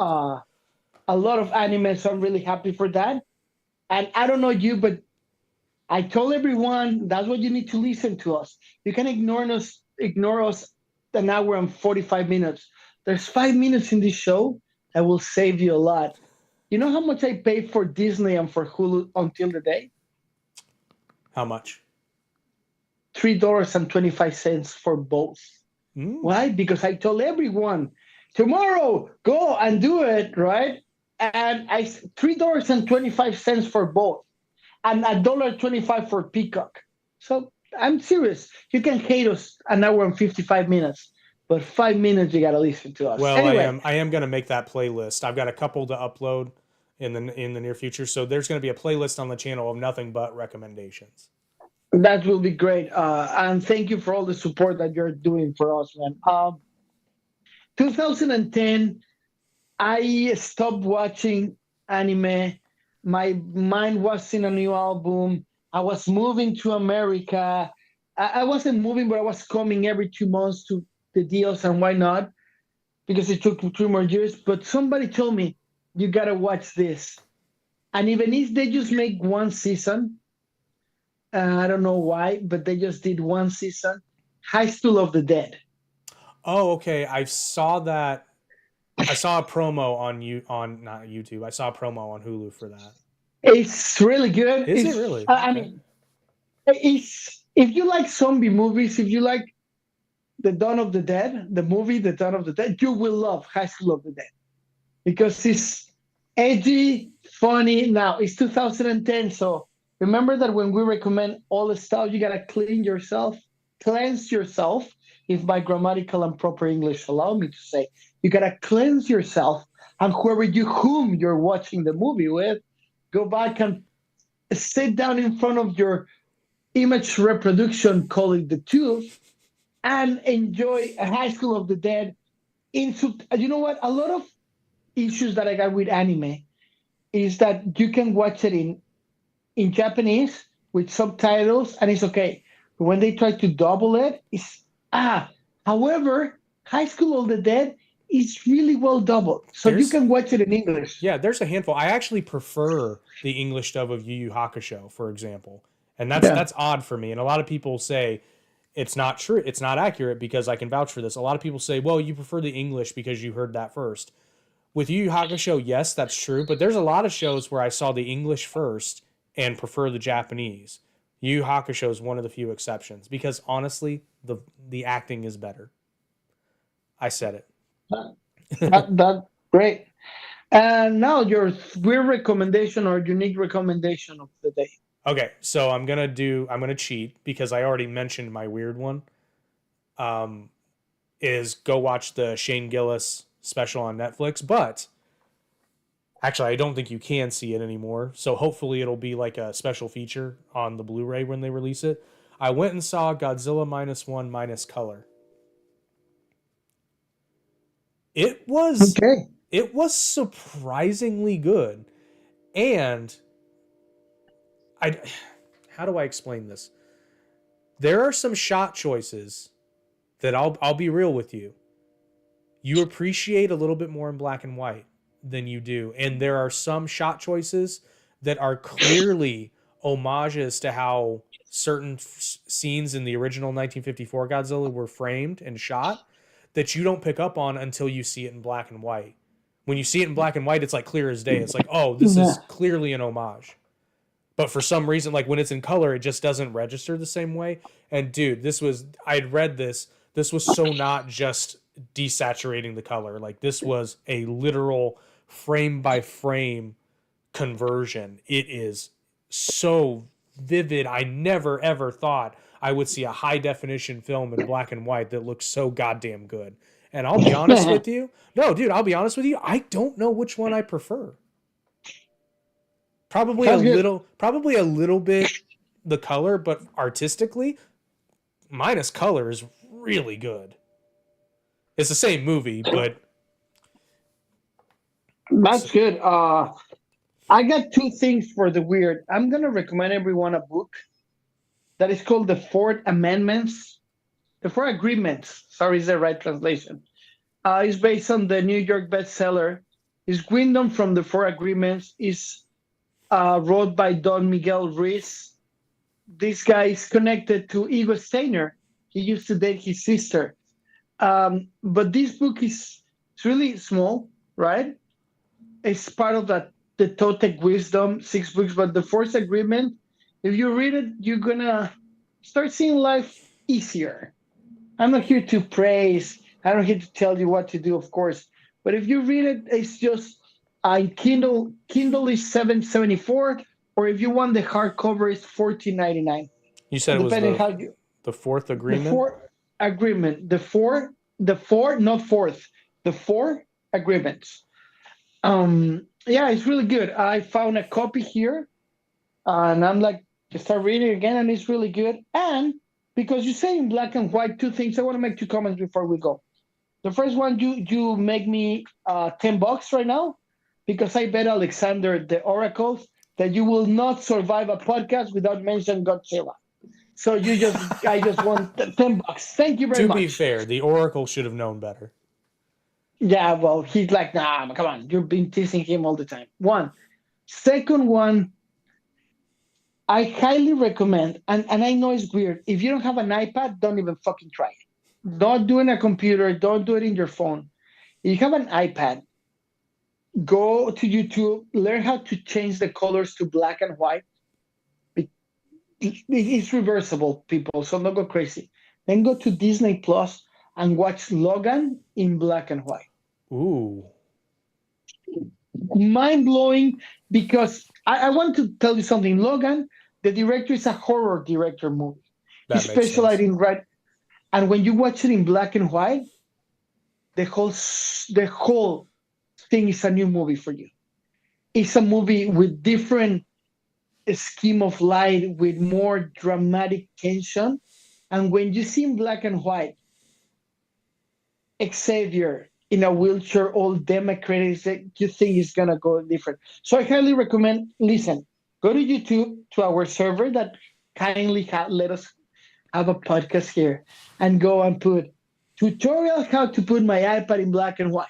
[SPEAKER 2] anime, so I'm really happy for that. And I don't know you, but I told everyone that's what you need to listen to us. You can ignore us an hour and 45 minutes. There's 5 minutes in this show that will save you a lot. You know how much I pay for Disney and for Hulu until the day?
[SPEAKER 1] How much?
[SPEAKER 2] $3.25 for both. Why? Because I told everyone, tomorrow, go and do it, right? And $3.25 for both. And $1.25 for Peacock. So I'm serious. You can hate us an hour and 55 minutes, but 5 minutes you gotta listen to us.
[SPEAKER 1] Well,
[SPEAKER 2] anyway,
[SPEAKER 1] I am gonna make that playlist. I've got a couple to upload in the near future, so there's gonna be a playlist on the channel of nothing but recommendations.
[SPEAKER 2] That will be great. And thank you for all the support that you're doing for us, man. 2010, I stopped watching anime. My mind was in a new album. I was moving to America. I wasn't moving, but I was coming every 2 months to the deals, and why not? Because it took 2 more years. But somebody told me, you got to watch this. And even if they just make one season, I don't know why, but they just did one season, High School of the Dead.
[SPEAKER 1] Oh, okay. I saw that. I saw a promo on not YouTube. I saw a promo on Hulu for that.
[SPEAKER 2] It's really good.
[SPEAKER 1] Is it really?
[SPEAKER 2] I mean, it's if you like zombie movies, if you like the Dawn of the Dead, the movie The Dawn of the Dead, you will love High School of the Dead because it's edgy, funny. Now it's 2010, so remember that when we recommend all the stuff, you gotta cleanse yourself. If my grammatical and proper English allow me to say, you gotta cleanse yourself, and whom you're watching the movie with, go back and sit down in front of your image reproduction, call it the tube, and enjoy a High School of the Dead. You know what? A lot of issues that I got with anime is that you can watch it in Japanese with subtitles, and it's okay. But when they try to double it, however, High School of the Dead is really well doubled. So you can watch it in English.
[SPEAKER 1] Yeah, there's a handful. I actually prefer the English dub of Yu Yu Hakusho, for example. And that's odd for me. And a lot of people say it's not true. It's not accurate because I can vouch for this. A lot of people say, well, you prefer the English because you heard that first. With Yu Yu Hakusho, yes, that's true. But there's a lot of shows where I saw the English first and prefer the Japanese. Yu Yu Hakusho is one of the few exceptions because honestly, the acting is better. I said it.
[SPEAKER 2] That great. And now your weird recommendation or unique recommendation of the day.
[SPEAKER 1] Okay, so I'm gonna cheat because I already mentioned my weird one. Um, is go watch the Shane Gillis special on Netflix, but actually I don't think you can see it anymore. So hopefully it'll be like a special feature on the Blu-ray when they release it. I went and saw Godzilla -1 minus color. It was
[SPEAKER 2] Okay.
[SPEAKER 1] it was surprisingly good. And I how do I explain this? There are some shot choices that I'll be real with you. You appreciate a little bit more in black and white than you do. And there are some shot choices that are clearly homages to how certain scenes in the original 1954 Godzilla were framed and shot that you don't pick up on until you see it in black and white. When you see it in black and white, it's like clear as day. It's like, oh, this
[SPEAKER 2] Yeah.
[SPEAKER 1] is clearly an homage. But for some reason, like when it's in color, it just doesn't register the same way. And dude, I'd read this. This was so not just desaturating the color. Like this was a literal frame by frame conversion. It is so vivid. I never ever thought I would see a high definition film in black and white that looks so goddamn good. And I'll be honest with you. No, dude, I'll be honest with you. I don't know which one I prefer. Probably
[SPEAKER 2] Sounds
[SPEAKER 1] a
[SPEAKER 2] good.
[SPEAKER 1] little bit the color, but artistically, minus color is really good. It's the same movie, but
[SPEAKER 2] That's good. I got two things for the weird. I'm gonna recommend everyone a book that is called The Four Amendments. The Four Agreements. Sorry, is the right translation. It's based on the New York bestseller. It's Wyndham from the Four Agreements. Is wrote by Don Miguel Ruiz. This guy is connected to Igor Steiner. He used to date his sister. But this book is it's really small, right? It's part of the Totec Wisdom, 6 books, but the Fourth Agreement, if you read it, you're gonna start seeing life easier. I'm not here to praise, I'm not here to tell you what to do, of course. But if you read it, it's just Kindle is $7.74, or if you want the hardcover, it's $14.99.
[SPEAKER 1] you said it was
[SPEAKER 2] Depending how you
[SPEAKER 1] the fourth
[SPEAKER 2] the
[SPEAKER 1] agreement.
[SPEAKER 2] four agreement, not fourth, the four agreements. Yeah, it's really good. I found a copy here, and I'm like, to start reading again, and it's really good. And because you say in black and white, two things, I want to make two comments before we go. The first one, you make me $10 right now, because I bet Alexander the Oracles that you will not survive a podcast without mentioning Godzilla. So I just want $10. Thank you very
[SPEAKER 1] To
[SPEAKER 2] much.
[SPEAKER 1] be fair, the Oracle should have known better.
[SPEAKER 2] Yeah, well, he's like, nah, come on, you've been teasing him all the time. One. Second one, I highly recommend, and I know it's weird, if you don't have an iPad, don't even fucking try it. Don't do it in a computer, don't do it in your phone. If you have an iPad, go to YouTube, learn how to change the colors to black and white. It's reversible, people, so don't go crazy. Then go to Disney Plus and watch Logan in black and white.
[SPEAKER 1] Ooh.
[SPEAKER 2] Mind blowing, because I want to tell you something. Logan, the director, is a horror director movie.
[SPEAKER 1] That
[SPEAKER 2] He
[SPEAKER 1] makes
[SPEAKER 2] specializes
[SPEAKER 1] sense.
[SPEAKER 2] in red, and when you watch it in black and white, the whole thing is a new movie for you. It's a movie with different scheme of light, with more dramatic tension, and when you see in black and white, Xavier in a wheelchair, all democratic, you think it's gonna go different. So I highly recommend. Listen, go to YouTube, to our server that kindly let us have a podcast here, and go and put tutorial how to put my iPad in black and white.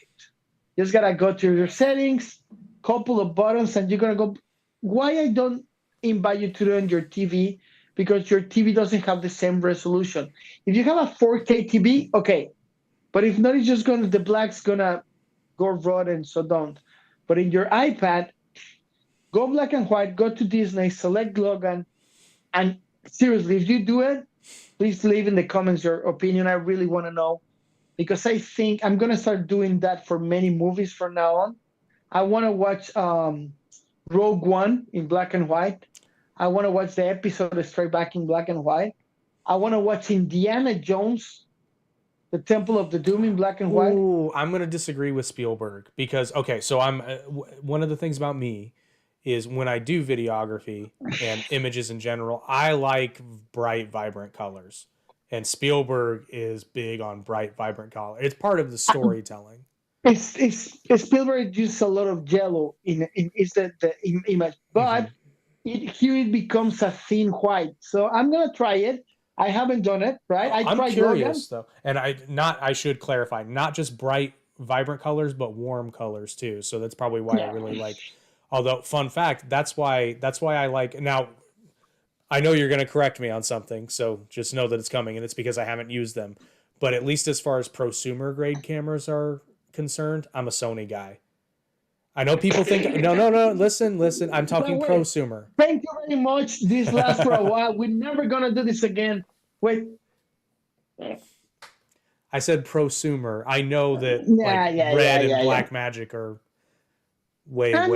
[SPEAKER 2] Just gotta go to your settings, couple of buttons, and you're gonna go. Why I don't invite you to do it on your TV? Because your TV doesn't have the same resolution. If you have a 4K TV, okay. But if not, it's just the black's gonna go rotten, so don't. But in your iPad, go black and white, go to Disney, select Logan, and seriously, if you do it, please leave in the comments your opinion. I really want to know. because I think I'm gonna start doing that for many movies from now on. I want to watch Rogue One in black and white. I want to watch the episode of Straight Back in black and white. I want to watch Indiana Jones, the Temple of the Doom in black and white.
[SPEAKER 1] Ooh, I'm going to disagree with Spielberg because, okay, so one of the things about me is when I do videography and images in general, I like bright, vibrant colors. And Spielberg is big on bright, vibrant color. It's part of the storytelling.
[SPEAKER 2] It's Spielberg uses a lot of yellow in is the image, but here it becomes a thin white. So I'm gonna try it. I haven't done it, right?
[SPEAKER 1] I'm curious though, and I should clarify, not just bright, vibrant colors, but warm colors too. So that's probably why I really like. Although, fun fact, that's why I like. Now, I know you're going to correct me on something, so just know that it's coming, and it's because I haven't used them. But at least as far as prosumer grade cameras are concerned, I'm a Sony guy. I know people think no. Listen. I'm talking prosumer.
[SPEAKER 2] Thank you very much. This lasts for a while. We're never gonna do this again. Wait.
[SPEAKER 1] I said prosumer. I know that red and black magic are way.
[SPEAKER 2] And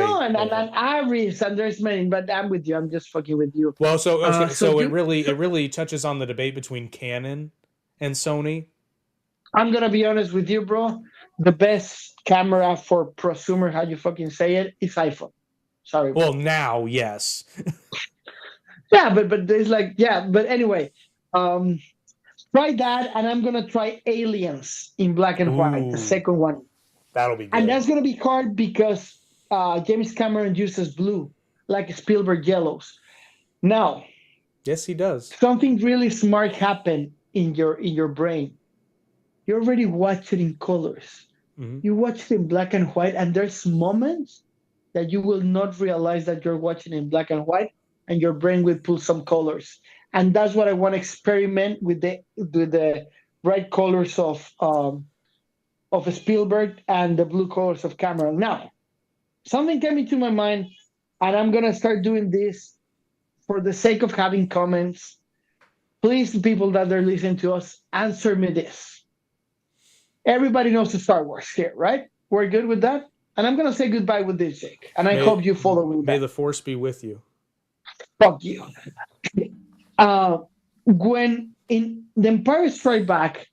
[SPEAKER 2] Iris, and there's many, but I'm with you. I'm just fucking with you.
[SPEAKER 1] Well, so it really touches on the debate between Canon and Sony.
[SPEAKER 2] I'm gonna be honest with you, bro. The best camera for prosumer, how you fucking say it, is iPhone. Sorry.
[SPEAKER 1] Well, now, yes.
[SPEAKER 2] Yeah, but there's but anyway, try that, and I'm gonna try Aliens in black and white, the second one.
[SPEAKER 1] That'll be good.
[SPEAKER 2] And that's gonna be hard because James Cameron uses blue, like Spielberg yellows. Now,
[SPEAKER 1] yes, he does.
[SPEAKER 2] Something really smart happened in your brain. You already watch it in colors.
[SPEAKER 1] Mm-hmm.
[SPEAKER 2] You watch it in black and white, and there's moments that you will not realize that you're watching in black and white, and your brain will pull some colors. And that's what I want to experiment with the bright colors of Spielberg and the blue colors of Cameron. Now, something came into my mind, and I'm gonna start doing this for the sake of having comments. Please, the people that are listening to us, answer me this. Everybody knows the Star Wars here, right? We're good with that? And I'm going to say goodbye with this, Jake. And I hope you follow me.
[SPEAKER 1] May the Force be with you.
[SPEAKER 2] Fuck you. When in The Empire Strikes Back,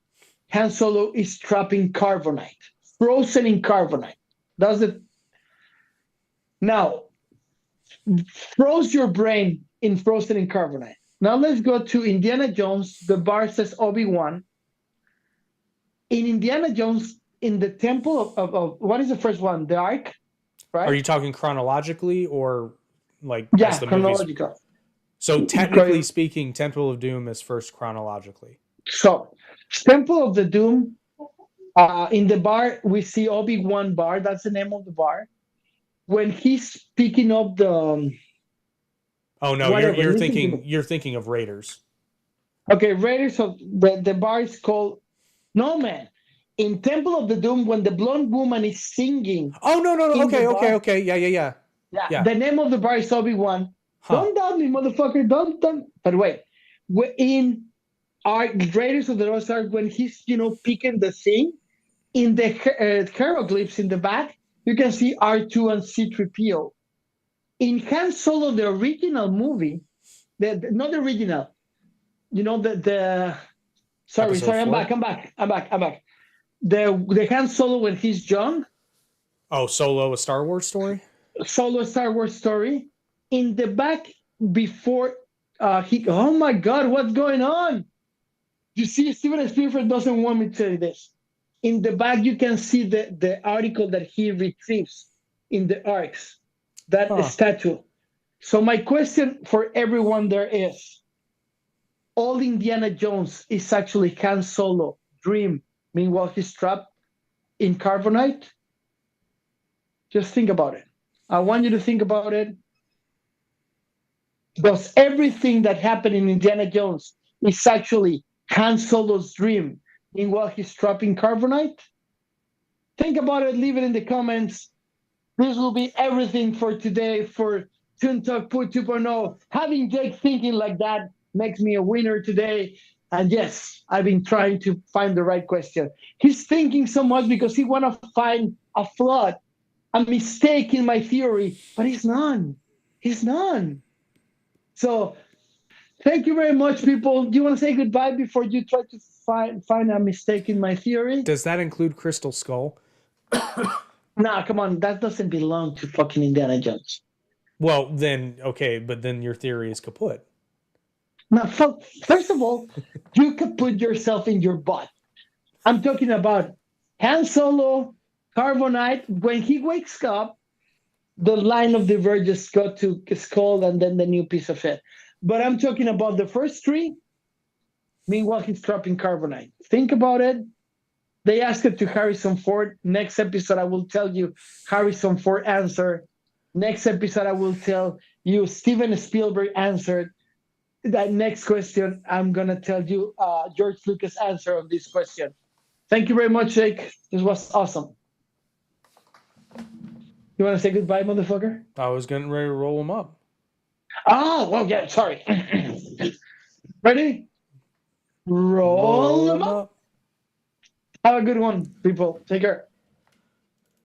[SPEAKER 2] Han Solo is trapped in carbonite, frozen in carbonite. That's it. Now, froze your brain in frozen in carbonite. Now let's go to Indiana Jones. The bar says Obi-Wan. In Indiana Jones, in the temple of what is the first one? The Ark, right?
[SPEAKER 1] Are you talking chronologically or like
[SPEAKER 2] as the chronological?
[SPEAKER 1] Movies? So technically speaking, Temple of Doom is first chronologically.
[SPEAKER 2] So Temple of the Doom, in the bar we see Obi-Wan bar. That's the name of the bar. When he's picking up the.
[SPEAKER 1] Oh no, you're thinking of Raiders.
[SPEAKER 2] Okay, Raiders of the bar is called. No, man. In Temple of the Doom, when the blonde woman is singing.
[SPEAKER 1] Oh, no. Okay. Yeah.
[SPEAKER 2] The name of the bar is Obi-Wan. Don't doubt me, motherfucker. Don't. But wait. In our Raiders of the Lost Ark, when he's, picking the thing, in the hieroglyphs in the back, you can see R2 and C-3PO. In Han Solo, the original movie, not the original, Sorry, I'm back. The Han Solo when he's young.
[SPEAKER 1] Oh, Solo, a Star Wars story?
[SPEAKER 2] Solo, a Star Wars story. In the back, before oh my God, what's going on? You see, Steven Spielberg doesn't want me to say this. In the back, you can see the article that he retrieves in the arcs, that statue. So my question for everyone there is, all Indiana Jones is actually Han Solo dream. Meanwhile, he's trapped in carbonite. Just think about it. I want you to think about it. Does everything that happened in Indiana Jones is actually Han Solo's dream? Meanwhile, he's trapped in carbonite? Think about it. Leave it in the comments. This will be everything for today for Toon Talk 2.0. Having Jake thinking like that makes me a winner today. And yes, I've been trying to find the right question. He's thinking so much because he want to find a flaw, a mistake in my theory, but he's none. He's none. So thank you very much, people. Do you want to say goodbye before you try to find a mistake in my theory?
[SPEAKER 1] Does that include Crystal Skull?
[SPEAKER 2] Nah, come on. That doesn't belong to fucking Indiana Jones.
[SPEAKER 1] Well, then, okay, but then your theory is kaput.
[SPEAKER 2] Now, first of all, you could put yourself in your butt. I'm talking about Han Solo, Carbonite. When he wakes up, the line of divergence got to Skull and then the new piece of shit. But I'm talking about the first three. Meanwhile, he's dropping Carbonite. Think about it. They asked it to Harrison Ford. Next episode, I will tell you Harrison Ford answer. Next episode, I will tell you Steven Spielberg answered. That next question, I'm going to tell you George Lucas' answer of this question. Thank you very much, Jake. This was awesome. You want to say goodbye, motherfucker?
[SPEAKER 1] I was getting ready to roll him up.
[SPEAKER 2] Oh, well, yeah, sorry. Ready? Roll them up. Have a good one, people. Take care.